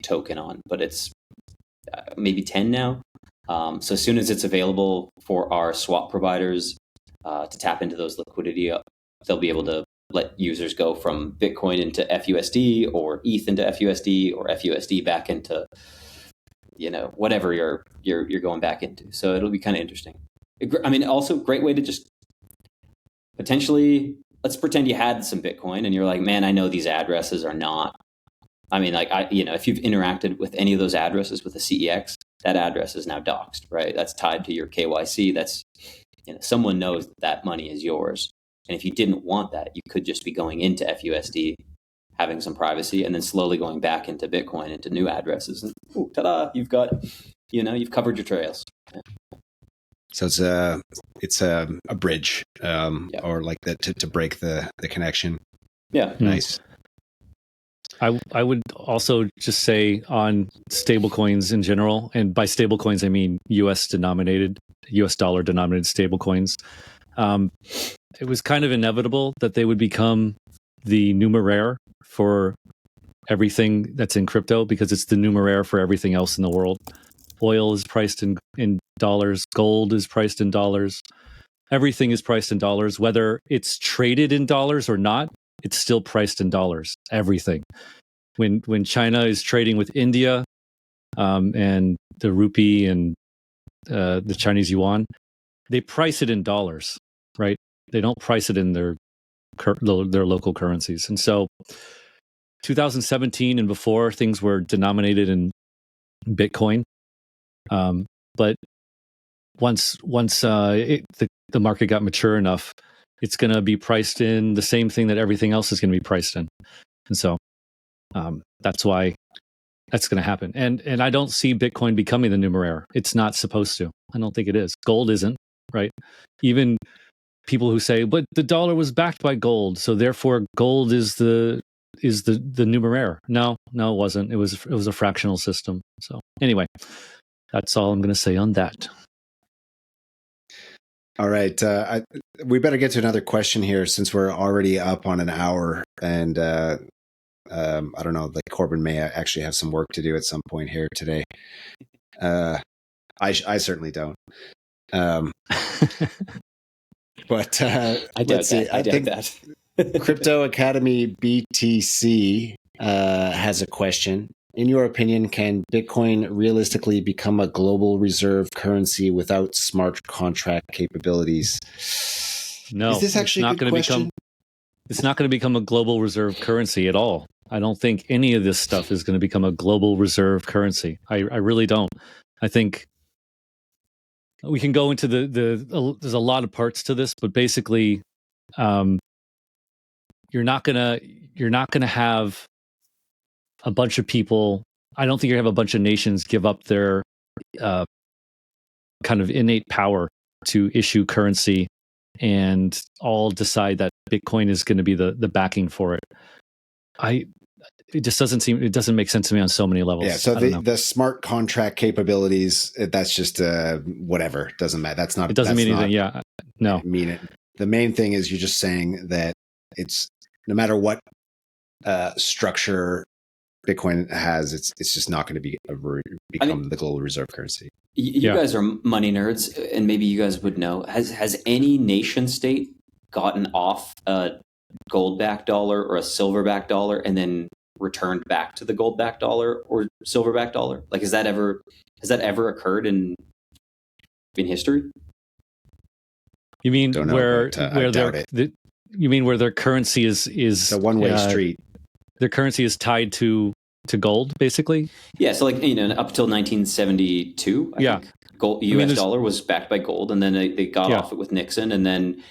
token on, but it's maybe 10 now. So as soon as it's available for our swap providers to tap into those liquidity, they'll be able to let users go from Bitcoin into FUSD or ETH into FUSD or FUSD back into whatever you're going back into. So it'll be kind of interesting. I mean, also great way to just potentially, let's pretend you had some Bitcoin and you're like, man, I know these addresses are not. I mean, like if you've interacted with any of those addresses with the CEX, that address is now doxed, right? That's tied to your KYC. That's someone knows that money is yours. And if you didn't want that, you could just be going into FUSD, having some privacy, and then slowly going back into Bitcoin, into new addresses. And ta-da, you've covered your trails. Yeah. So it's a bridge, or like that to break the connection. Yeah. Nice. I would also just say on stablecoins in general, and by stablecoins I mean US dollar denominated stablecoins. It was kind of inevitable that they would become the numeraire for everything that's in crypto, because it's the numeraire for everything else in the world. Oil is priced in dollars. Gold is priced in dollars. Everything is priced in dollars. Whether it's traded in dollars or not, it's still priced in dollars. Everything. When China is trading with India and the rupee and the Chinese yuan, they price it in dollars, right? They don't price it in their local currencies. And so 2017 and before, things were denominated in Bitcoin. But once the market got mature enough, it's going to be priced in the same thing that everything else is going to be priced in. And so that's why that's going to happen. And I don't see Bitcoin becoming the numeraire. It's not supposed to. I don't think it is. Gold isn't, right? Even people who say, but the dollar was backed by gold, so therefore gold is the numeraire. No, it wasn't. It was a fractional system. So anyway, that's all I'm going to say on that. All right. We better get to another question here, since we're already up on an hour, and I don't know, like Corbin may actually have some work to do at some point here today. I certainly don't. But let's see. I think that Crypto Academy BTC has a question. In your opinion, can Bitcoin realistically become a global reserve currency without smart contract capabilities? No, is this actually a good question? It's not going to become a global reserve currency at all. I don't think any of this stuff is going to become a global reserve currency. I really don't. I think we can go into there's a lot of parts to this, but basically, you're not gonna have a bunch of people. I don't think you're gonna have a bunch of nations give up their kind of innate power to issue currency and all decide that Bitcoin is going to be the backing for it. it just it doesn't make sense to me on so many levels. Yeah. So the smart contract capabilities, that's just whatever. Doesn't matter. That's not. It doesn't mean anything. Not, yeah. No. Mean it. The main thing is you're just saying that it's no matter what structure Bitcoin has, it's just not going to become the global reserve currency. You guys are money nerds, and maybe you guys would know. Has any nation state gotten off a gold-backed dollar or a silver-backed dollar and then returned back to the gold-backed dollar or silver-backed dollar? Like, has that ever occurred in history? You mean where their currency is a one-way street? Their currency is tied to gold, basically. Yeah, so like up till 1972, I think gold, U.S. dollar was backed by gold, and then they got off it with Nixon, and then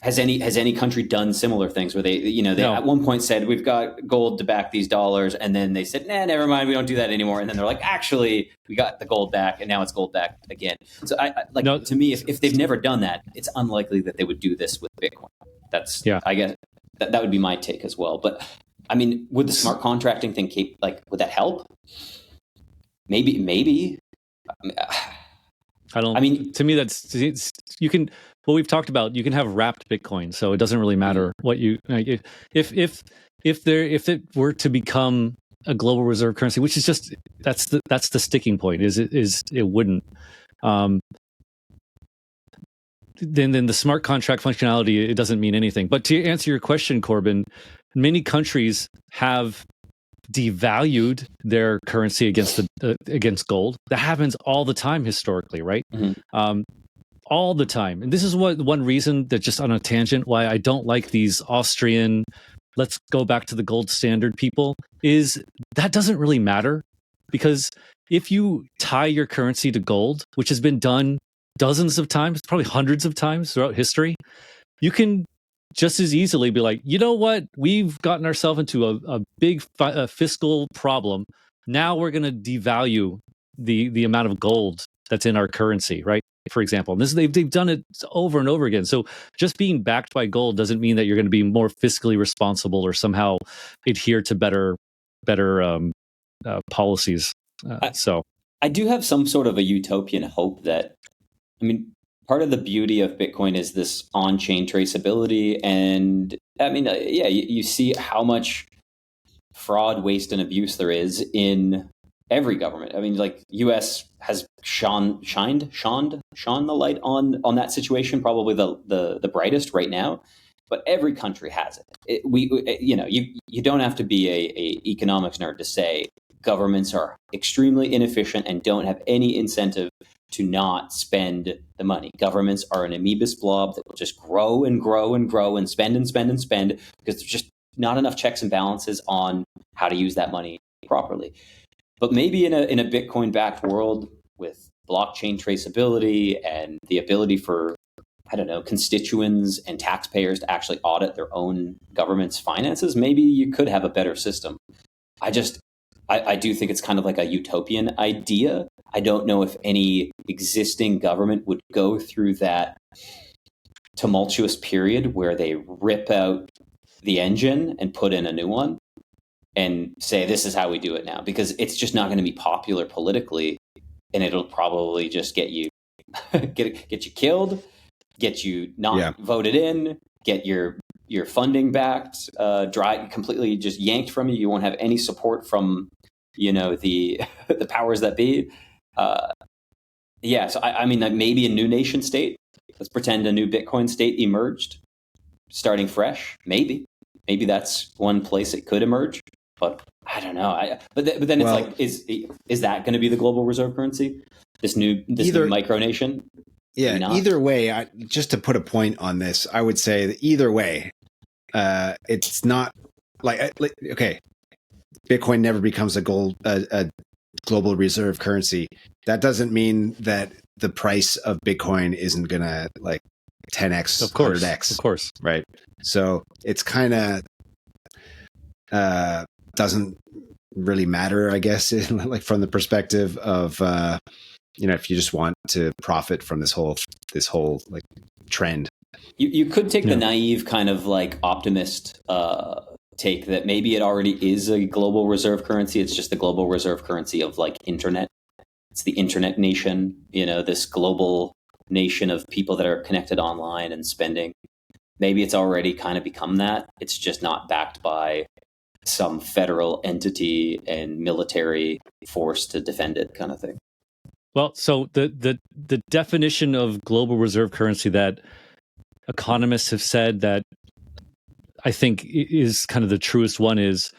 has any country done similar things where they at one point said we've got gold to back these dollars, and then they said never mind, we don't do that anymore, and then they're like actually we got the gold back, and now it's gold back again. So to me, if they've never done that, it's unlikely that they would do this with Bitcoin. That's I guess that would be my take as well, but. Would the smart contracting thing would that help? Maybe. I don't. To me, you can. What we've talked about, you can have wrapped Bitcoin, so it doesn't really matter what you. If it were to become a global reserve currency, which is just that's the sticking point. It wouldn't. Then the smart contract functionality, it doesn't mean anything. But to answer your question, Corbin, many countries have devalued their currency against gold. That happens all the time historically, right? Mm-hmm. All the time. And this is one reason that, just on a tangent, why I don't like these Austrian, let's go back to the gold standard people, is that doesn't really matter. Because if you tie your currency to gold, which has been done dozens of times, probably hundreds of times throughout history, you can just as easily be like, you know what, we've gotten ourselves into a big fiscal problem. Now we're going to devalue the amount of gold that's in our currency, right? For example, and they've done it over and over again. So just being backed by gold doesn't mean that you're going to be more fiscally responsible or somehow adhere to better policies. I do have some sort of a utopian hope that, part of the beauty of Bitcoin is this on-chain traceability. And you see how much fraud, waste, and abuse there is in every government. US has shone the light on that situation, probably the brightest right now. But every country has it. You don't have to be a economics nerd to say governments are extremely inefficient and don't have any incentive to not spend the money. Governments are an amoebus blob that will just grow and grow and grow and spend and spend and spend because there's just not enough checks and balances on how to use that money properly. But maybe in a Bitcoin-backed world with blockchain traceability and the ability for, constituents and taxpayers to actually audit their own government's finances, maybe you could have a better system. I do think it's kind of like a utopian idea. I don't know if any existing government would go through that tumultuous period where they rip out the engine and put in a new one and say, this is how we do it now, because it's just not going to be popular politically, and it'll probably just get you get you killed, get you not voted in, get your funding backed, completely just yanked from you. You won't have any support from the powers that be. So maybe a new nation state. Let's pretend a new Bitcoin state emerged, starting fresh. Maybe that's one place it could emerge. But I don't know. But then it's like, is that going to be the global reserve currency? This new micronation? Yeah. Either way, just to put a point on this, I would say that either way, it's not okay. Bitcoin never becomes a global reserve currency. That doesn't mean that the price of Bitcoin isn't going to 10x, of course, 100x. Of course. Right. So it's kind of doesn't really matter, I guess, from the perspective of, if you just want to profit from this whole trend. You could take the naive kind of optimist take that maybe it already is a global reserve currency. It's just the global reserve currency of like internet. It's the internet nation, this global nation of people that are connected online and spending. Maybe it's already kind of become that. It's just not backed by some federal entity and military force to defend it, kind of thing. Well, so the definition of global reserve currency that economists have said that I think is kind of the truest one is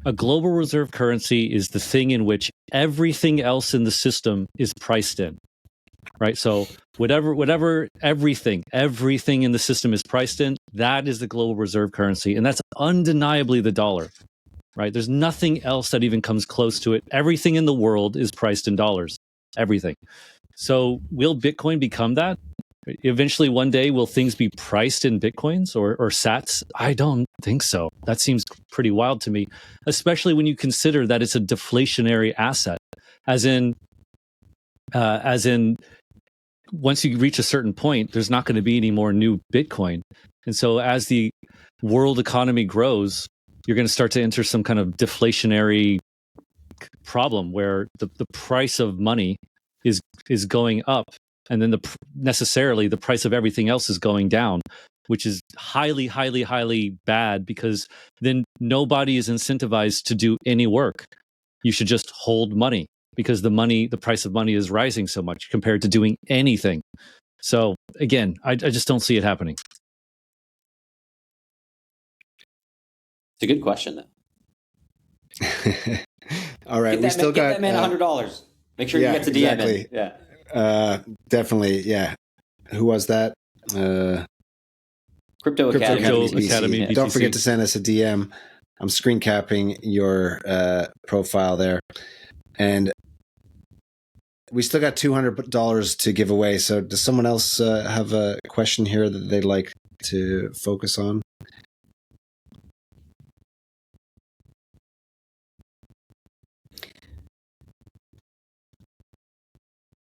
a global reserve currency is the thing in which everything else in the system is priced in, right? So everything in the system is priced in, that is the global reserve currency. And that's undeniably the dollar, right? There's nothing else that even comes close to it. Everything in the world is priced in dollars, everything. So will Bitcoin become that? Eventually, one day, will things be priced in Bitcoins or sats? I don't think so. That seems pretty wild to me, especially when you consider that it's a deflationary asset, as in, once you reach a certain point, there's not going to be any more new Bitcoin. And so as the world economy grows, you're going to start to enter some kind of deflationary problem where the price of money is going up. And then necessarily the price of everything else is going down, which is highly, highly, highly bad because then nobody is incentivized to do any work. You should just hold money because the price of money is rising so much compared to doing anything. So again, I just don't see it happening. It's a good question, though. All right, get that man $100. Make sure he gets a DM. Exactly. Yeah. Definitely, yeah. Who was that? Crypto Academy BTC. BTC. Don't forget to send us a DM. I'm screen capping your profile there, and we still got $200 to give away. So, does someone else have a question here that they'd like to focus on?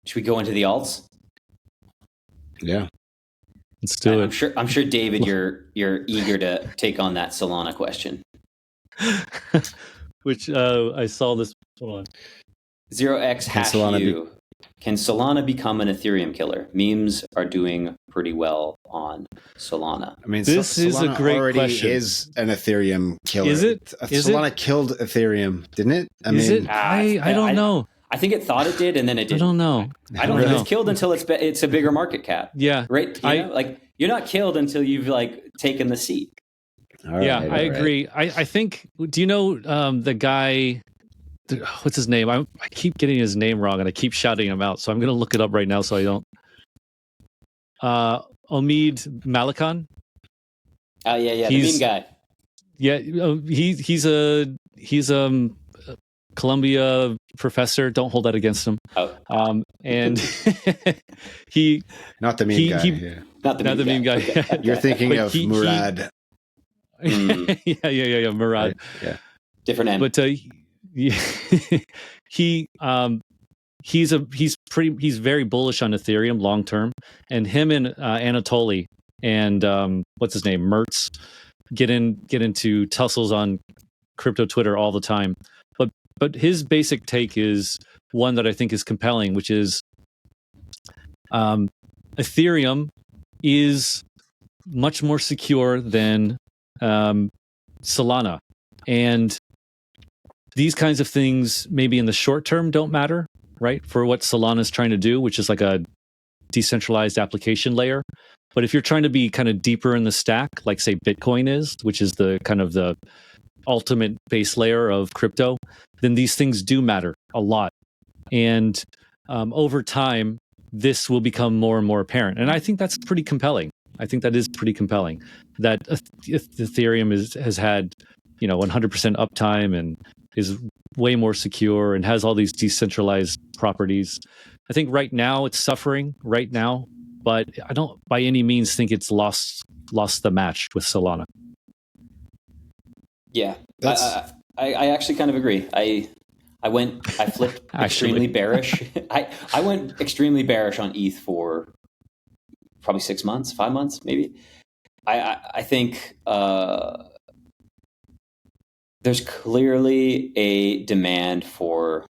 Should we go into the alts? Yeah, let's do it. I'm sure, David, you're eager to take on that Solana question. Which I saw this. Hold on. 0x hash U. Can Solana become an Ethereum killer? Memes are doing pretty well on Solana. I mean, this is a great already question. Is an Ethereum killer? Is it? Solana killed Ethereum, didn't it? I don't know. I think it thought it did, and then it didn't. I don't know. I don't think it's killed until it's a bigger market cap. Yeah, right. You're not killed until you've taken the seat. I agree. I think. Do you know the guy? What's his name? I keep getting his name wrong, and I keep shouting him out. So I'm going to look it up right now, so I don't. Omid Malikan. Oh yeah, the meme guy. Yeah, he's a Columbia professor. Don't hold that against him. Oh. And he not the meme guy. Not the meme guy. Okay. You're thinking of Murad. Yeah, Murad. Right? Yeah, different end. But he's very bullish on Ethereum long term, and him and Anatoly and what's his name, Mertz, get into tussles on crypto Twitter all the time. But his basic take is one that I think is compelling, which is Ethereum is much more secure than Solana. And these kinds of things maybe in the short term don't matter, right? For what Solana is trying to do, which is like a decentralized application layer. But if you're trying to be kind of deeper in the stack, like say Bitcoin is, which is the kind of the ultimate base layer of crypto, then these things do matter a lot. And over time, this will become more and more apparent. And I think that's pretty compelling. I think that is pretty compelling that Ethereum has had, 100% uptime and is way more secure and has all these decentralized properties. I think right now it's suffering right now, but I don't by any means think it's lost the match with Solana. Yeah, I actually kind of agree. I flipped extremely bearish. I went extremely bearish on ETH for probably 6 months, 5 months, maybe. I think there's clearly a demand for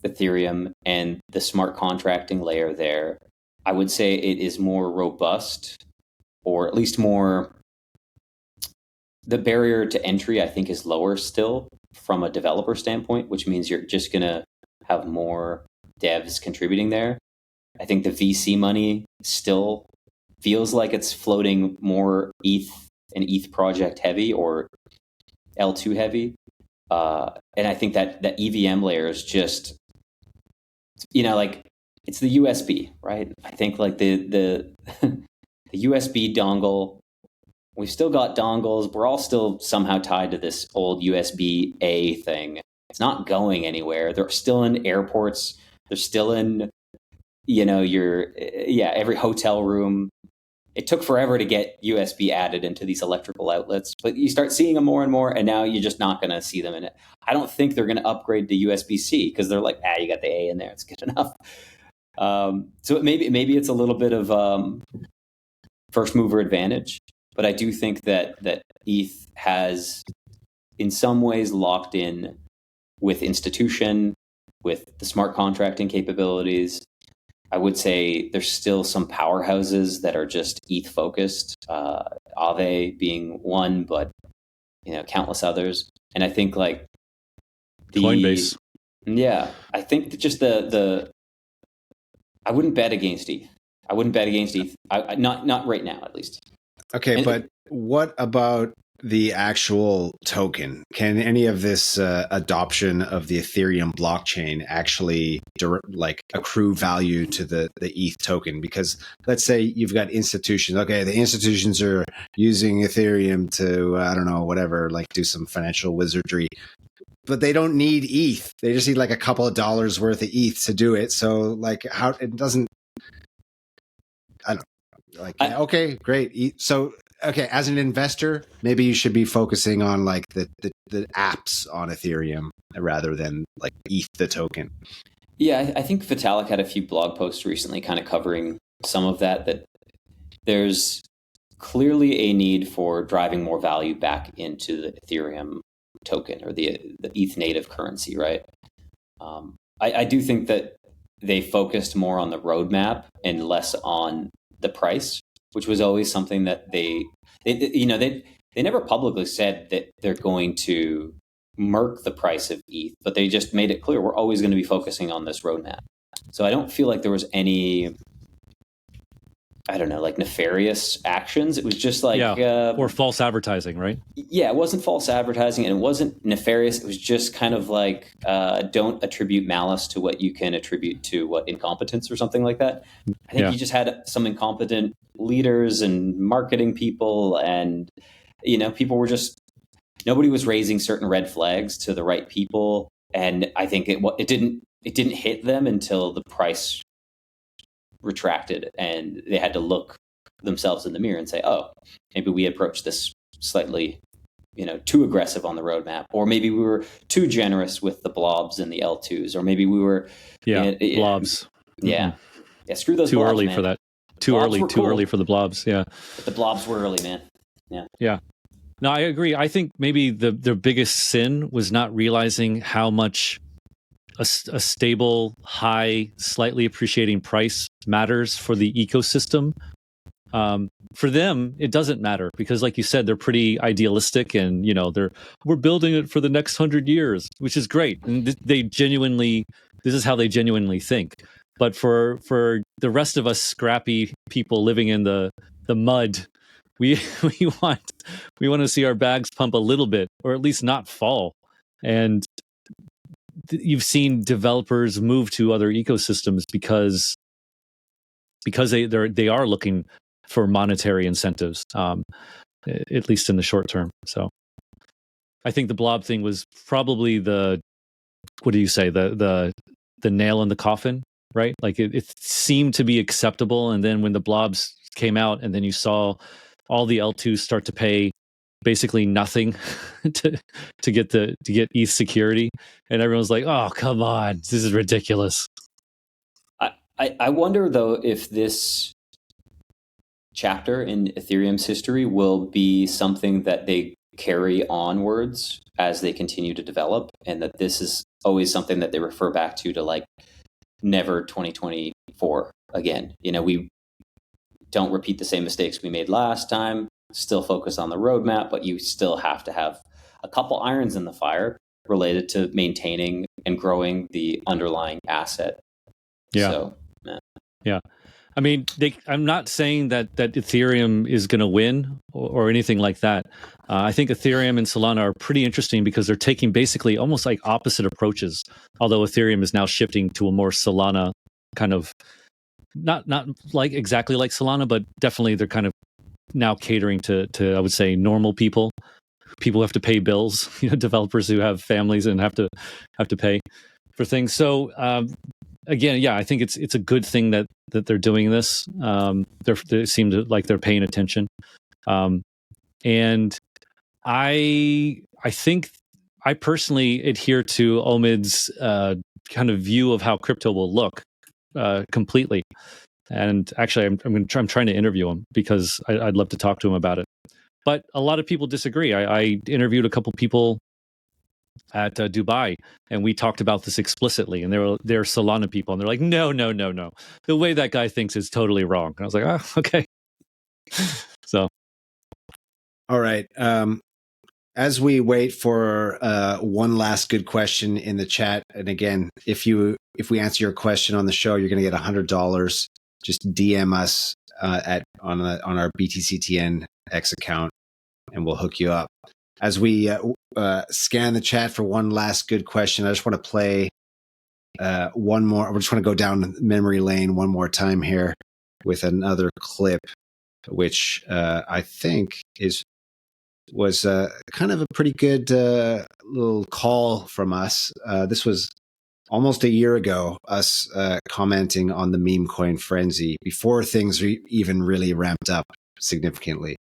Ethereum and the smart contracting layer there. I would say it is more robust, or at least more, the barrier to entry, I think, is lower still from a developer standpoint, which means you're just going to have more devs contributing there. I think the VC money still feels like it's floating more ETH and ETH project heavy or L2 heavy. And I think that EVM layer is just, like, it's the USB, right? I think like the USB dongle, we've still got dongles. We're all still somehow tied to this old USB-A thing. It's not going anywhere. They're still in airports. They're still in, every hotel room. It took forever to get USB added into these electrical outlets, but you start seeing them more and more, and now you're just not going to see them in it. I don't think they're going to upgrade to USB-C because they're like, you got the A in there. It's good enough. So maybe it's a little bit of first mover advantage, but I do think that ETH has, in some ways, locked in with institution, with the smart contracting capabilities. I would say there's still some powerhouses that are just ETH focused, Aave being one, but countless others. And I think like Coinbase. Yeah, I think that just the I wouldn't bet against ETH. I wouldn't bet against ETH. Not right now, at least. Okay, but what about the actual token? Can any of this adoption of the Ethereum blockchain actually accrue value to the ETH token? Because let's say you've got institutions. Okay, the institutions are using Ethereum to, I don't know, whatever, like do some financial wizardry. But they don't need ETH. They just need like a couple of dollars worth of ETH to do it. So like how it doesn't, I don't like, okay, great. So, okay, as an investor, maybe you should be focusing on like the apps on Ethereum rather than like ETH, the token. Yeah, I think Vitalik had a few blog posts recently kind of covering some of that there's clearly a need for driving more value back into the Ethereum token or the ETH native currency, right? I do think that they focused more on the roadmap and less on the price, which was always something that they never publicly said that they're going to murk the price of ETH, but they just made it clear we're always going to be focusing on this roadmap. So I don't feel like there was any, I don't know, like nefarious actions. It was just like or false advertising, right? Yeah, it wasn't false advertising and it wasn't nefarious. It was just kind of like don't attribute malice to what you can attribute to incompetence or something like that. I think you just had some incompetent leaders and marketing people, and people were just, nobody was raising certain red flags to the right people, and I think it didn't hit them until the price retracted and they had to look themselves in the mirror and say, oh, maybe we approached this slightly too aggressive on the roadmap, or maybe we were too generous with the blobs and the L2s, or maybe we were blobs screw those too blobs, early man. For that too early for the blobs. But the blobs were early, man. No, I agree. I think maybe the biggest sin was not realizing how much a stable, high, slightly appreciating price matters for the ecosystem. For them, it doesn't matter because, like you said, they're pretty idealistic, and we're building it for the next 100 years, which is great, and this is how they genuinely think. But for the rest of us scrappy people living in the mud, we want to see our bags pump a little bit, or at least not fall. And you've seen developers move to other ecosystems because they are looking for monetary incentives, at least in the short term. So I think the blob thing was probably the nail in the coffin, right? Like it seemed to be acceptable, and then when the blobs came out, and then you saw all the L2s start to pay basically nothing to get ETH security, and everyone's like, "Oh, come on, this is ridiculous." I wonder though if this chapter in Ethereum's history will be something that they carry onwards as they continue to develop, and that this is always something that they refer back to like never 2024 again. We don't repeat the same mistakes we made last time, still focus on the roadmap, but you still have to have a couple irons in the fire related to maintaining and growing the underlying asset. Yeah. So, yeah. I mean, I'm not saying that Ethereum is going to win or anything like that. I think Ethereum and Solana are pretty interesting because they're taking basically almost like opposite approaches. Although Ethereum is now shifting to a more Solana kind of, not like exactly like Solana, but definitely they're kind of now catering to I would say normal people who have to pay bills, developers who have families and have to pay for things. So again, yeah, I think it's a good thing that they're doing this. They seem to like they're paying attention, and I think I personally adhere to Omid's kind of view of how crypto will look completely. And actually, I'm trying to interview him because I'd love to talk to him about it. But a lot of people disagree. I interviewed a couple people at Dubai, and we talked about this explicitly. And they're Solana people, and they're like, no. The way that guy thinks is totally wrong. And I was like, oh, okay. So, all right. As we wait for one last good question in the chat, and again, if we answer your question on the show, you're going to get $100. Just DM us on our BTCTN X account, and we'll hook you up. As we scan the chat for one last good question, I just want to play one more. I just want to go down memory lane one more time here with another clip, which I think was kind of a pretty good little call from us. This was almost a year ago, us commenting on the meme coin frenzy before things even really ramped up significantly.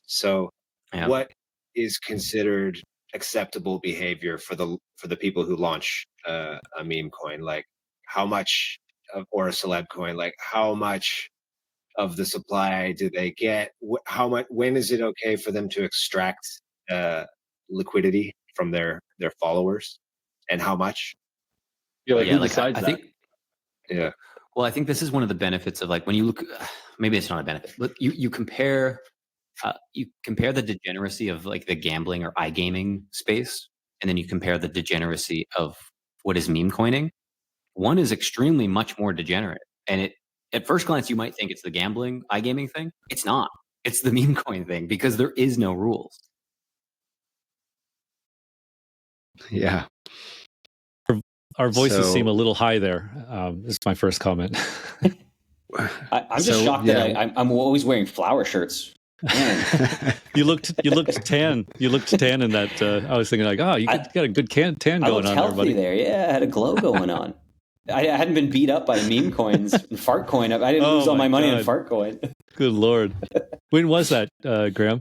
So, what is considered acceptable behavior for the people who launch a meme coin? Like, how much or a celeb coin? Like, how much of the supply do they get? How much? When is it okay for them to extract liquidity from their followers, and how much? Yeah, like who decides I that? think. Yeah. Well, I think this is one of the benefits of like when you look. Maybe it's not a benefit, but you compare. You compare the degeneracy of like the gambling or iGaming space, and then you compare the degeneracy of what is meme coining. One is extremely much more degenerate, and at first glance you might think it's the gambling iGaming thing. It's not. It's the meme coin thing because there is no rules. Yeah. Our voices seem a little high there. This is my first comment. I'm just shocked that I'm always wearing flower shirts. You looked tan. You looked tan in that. I was thinking like, oh, you got a good tan going on healthy there, buddy. There, yeah, I had a glow going on. I hadn't been beat up by meme coins and fart coin. I didn't lose all my money in fart coin. Good Lord. When was that, Graham?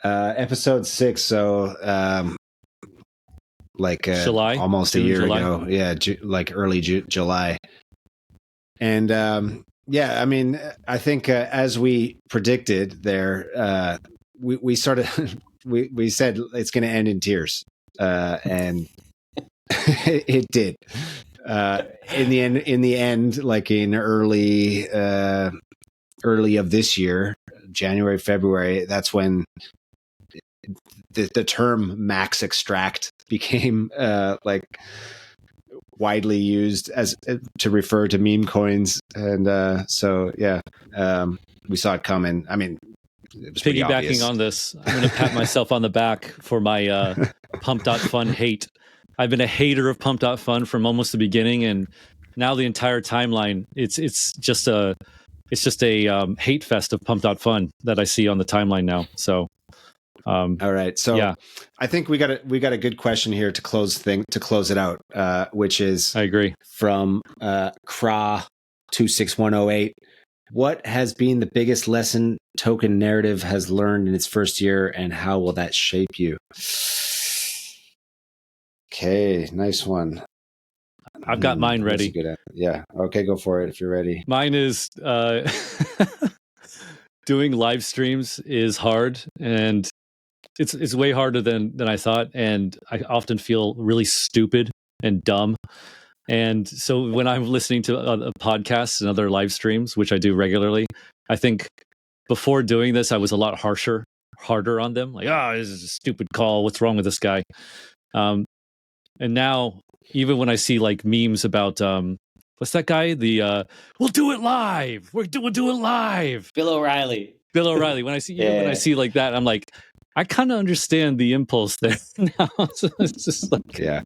Episode 6. So, July? Almost a year ago. Yeah, like early July. And yeah, I mean, I think as we predicted there, we sort of we said it's going to end in tears, and it did. In the end, like in early of this year, January, February, that's when the term max extract became like widely used as to refer to meme coins, and so yeah, we saw it coming. I mean, it was piggybacking on this, I'm going to pat myself on the back for my Pump.Fun hate. I've been a hater of Pump.Fun from almost the beginning, and now the entire timeline it's just a hate fest of Pump.Fun that I see on the timeline now. So all right, so yeah. I think we got a good question here to close it out, which is, I agree, from Kra 26108. What has been the biggest lesson token narrative has learned in its first year, and how will that shape you? Okay, nice one. I've got mine ready. Yeah, okay, go for it if you're ready. Mine is doing live streams is hard, and it's way harder than I thought, and I often feel really stupid and dumb. And so when I'm listening to podcasts and other live streams, which I do regularly, I think before doing this, I was a lot harder on them. Like, this is a stupid call. What's wrong with this guy? And now, even when I see like memes about what's that guy? We'll do it live. We'll do it live. Bill O'Reilly. When I see when I see like that, I'm like, I kind of understand the impulse there now. So it's just like, yeah.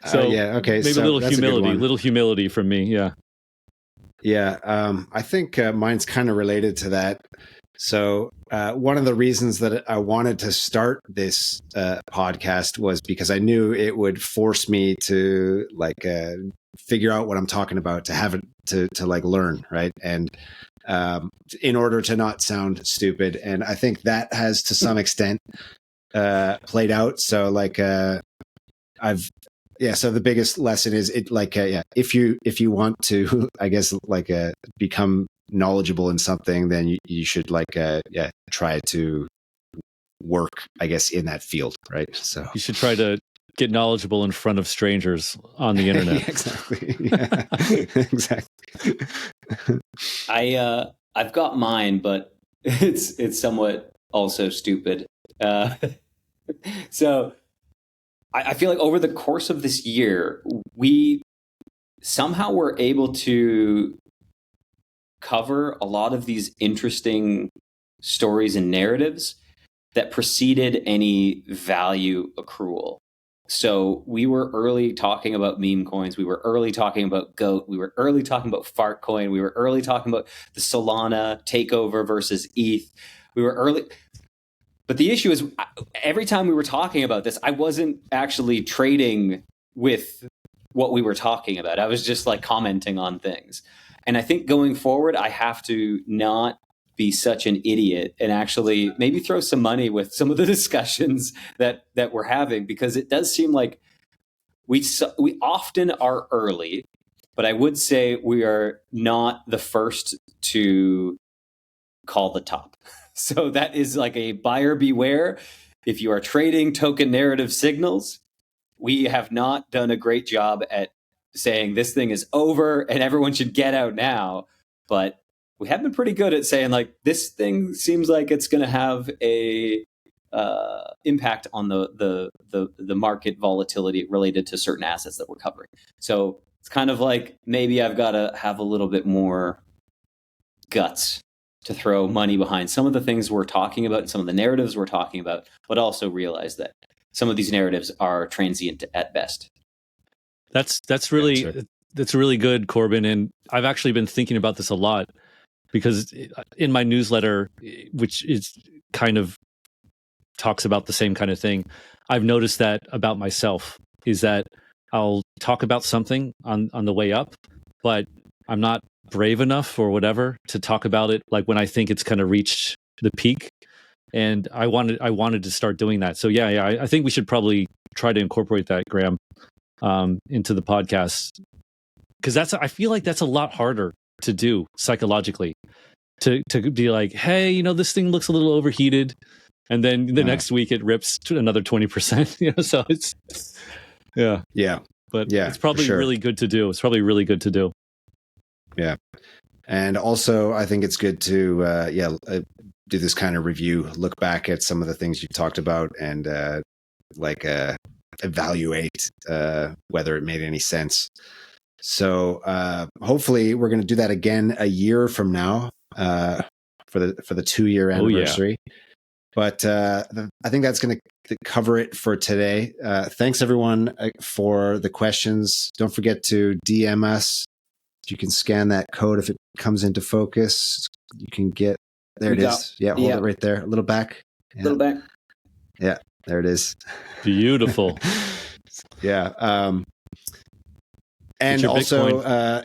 So okay. Maybe so a little humility from me. Yeah. Yeah. I think mine's kind of related to that. So one of the reasons that I wanted to start this podcast was because I knew it would force me to like figure out what I'm talking about, to have it to like learn, right? And in order to not sound stupid. And I think that has to some extent played out. So like so the biggest lesson is if you want to, I guess, like become knowledgeable in something, then you should try to work, I guess, in that field, right? So you should try to get knowledgeable in front of strangers on the internet. Exactly. Yeah. Exactly. I've got mine, but it's somewhat also stupid. So I feel like over the course of this year, we somehow were able to cover a lot of these interesting stories and narratives that preceded any value accrual. So we were early talking about meme coins. We were early talking about GOAT. We were early talking about Fart Coin. We were early talking about the Solana takeover versus ETH. We were early. But the issue is, every time we were talking about this, I wasn't actually trading with what we were talking about. I was just like commenting on things. And I think going forward, I have to not be such an idiot and actually maybe throw some money with some of the discussions that we're having, because it does seem like we often are early, but I would say we are not the first to call the top. So that is like a buyer beware. If you are trading token narrative signals, we have not done a great job at saying this thing is over and everyone should get out now. But we have been pretty good at saying, like, this thing seems like it's going to have a impact on the market volatility related to certain assets that we're covering. So it's kind of like, maybe I've got to have a little bit more guts to throw money behind some of the things we're talking about and some of the narratives we're talking about, but also realize that some of these narratives are transient at best. That's really good, Corbin. And I've actually been thinking about this a lot, because in my newsletter, which is kind of talks about the same kind of thing, I've noticed that about myself, is that I'll talk about something on the way up, but I'm not brave enough or whatever to talk about it like when I think it's kind of reached the peak. And I wanted to start doing that. So yeah, I think we should probably try to incorporate that, Graham, into the podcast, because I feel like that's a lot harder to do psychologically, to be like, hey, this thing looks a little overheated, and then the next week it rips to another 20%. So it's but it's probably really good to do. Yeah. And also, I think it's good to do this kind of review, look back at some of the things you've talked about, and evaluate whether it made any sense. So hopefully we're going to do that again a year from now for the 2-year anniversary. Oh, yeah. But I think that's going to cover it for today. Thanks everyone for the questions. Don't forget to DM us. You can scan that code if it comes into focus. You can get there. It is. Yeah, hold it right there. A little back. Yeah. A little back. Yeah, there it is. Beautiful. Yeah. And also,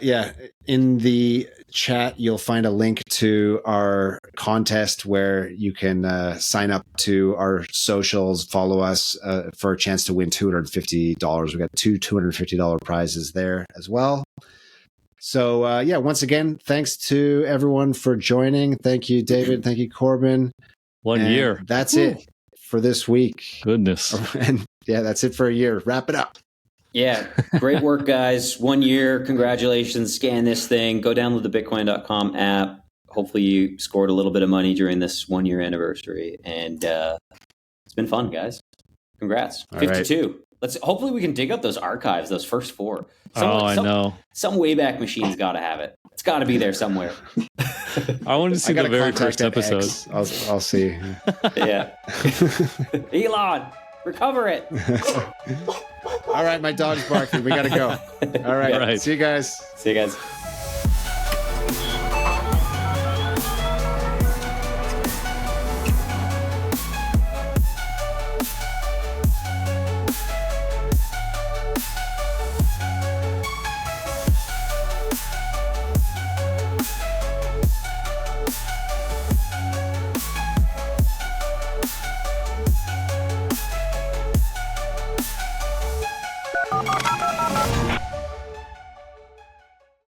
in the chat, you'll find a link to our contest where you can sign up to our socials, follow us for a chance to win $250. We've got two $250 prizes there as well. So yeah, once again, thanks to everyone for joining. Thank you, David. Thank you, Corbin. 1 And year. That's it for this week. Goodness. And yeah, that's it for a year. Wrap it up. Yeah, great work, guys. 1 year. Congratulations. Scan this thing. Go download the Bitcoin.com app. Hopefully you scored a little bit of money during this 1 year anniversary. And it's been fun, guys. Congrats. All 52. Hopefully we can dig up those archives, those first 4. I know. Some Wayback Machine's got to have it. It's got to be there somewhere. I want to see the very first episode. I'll see. Yeah. Elon, recover it. All right, my dog's barking. We got to go. All right. All right. See you guys. See you guys.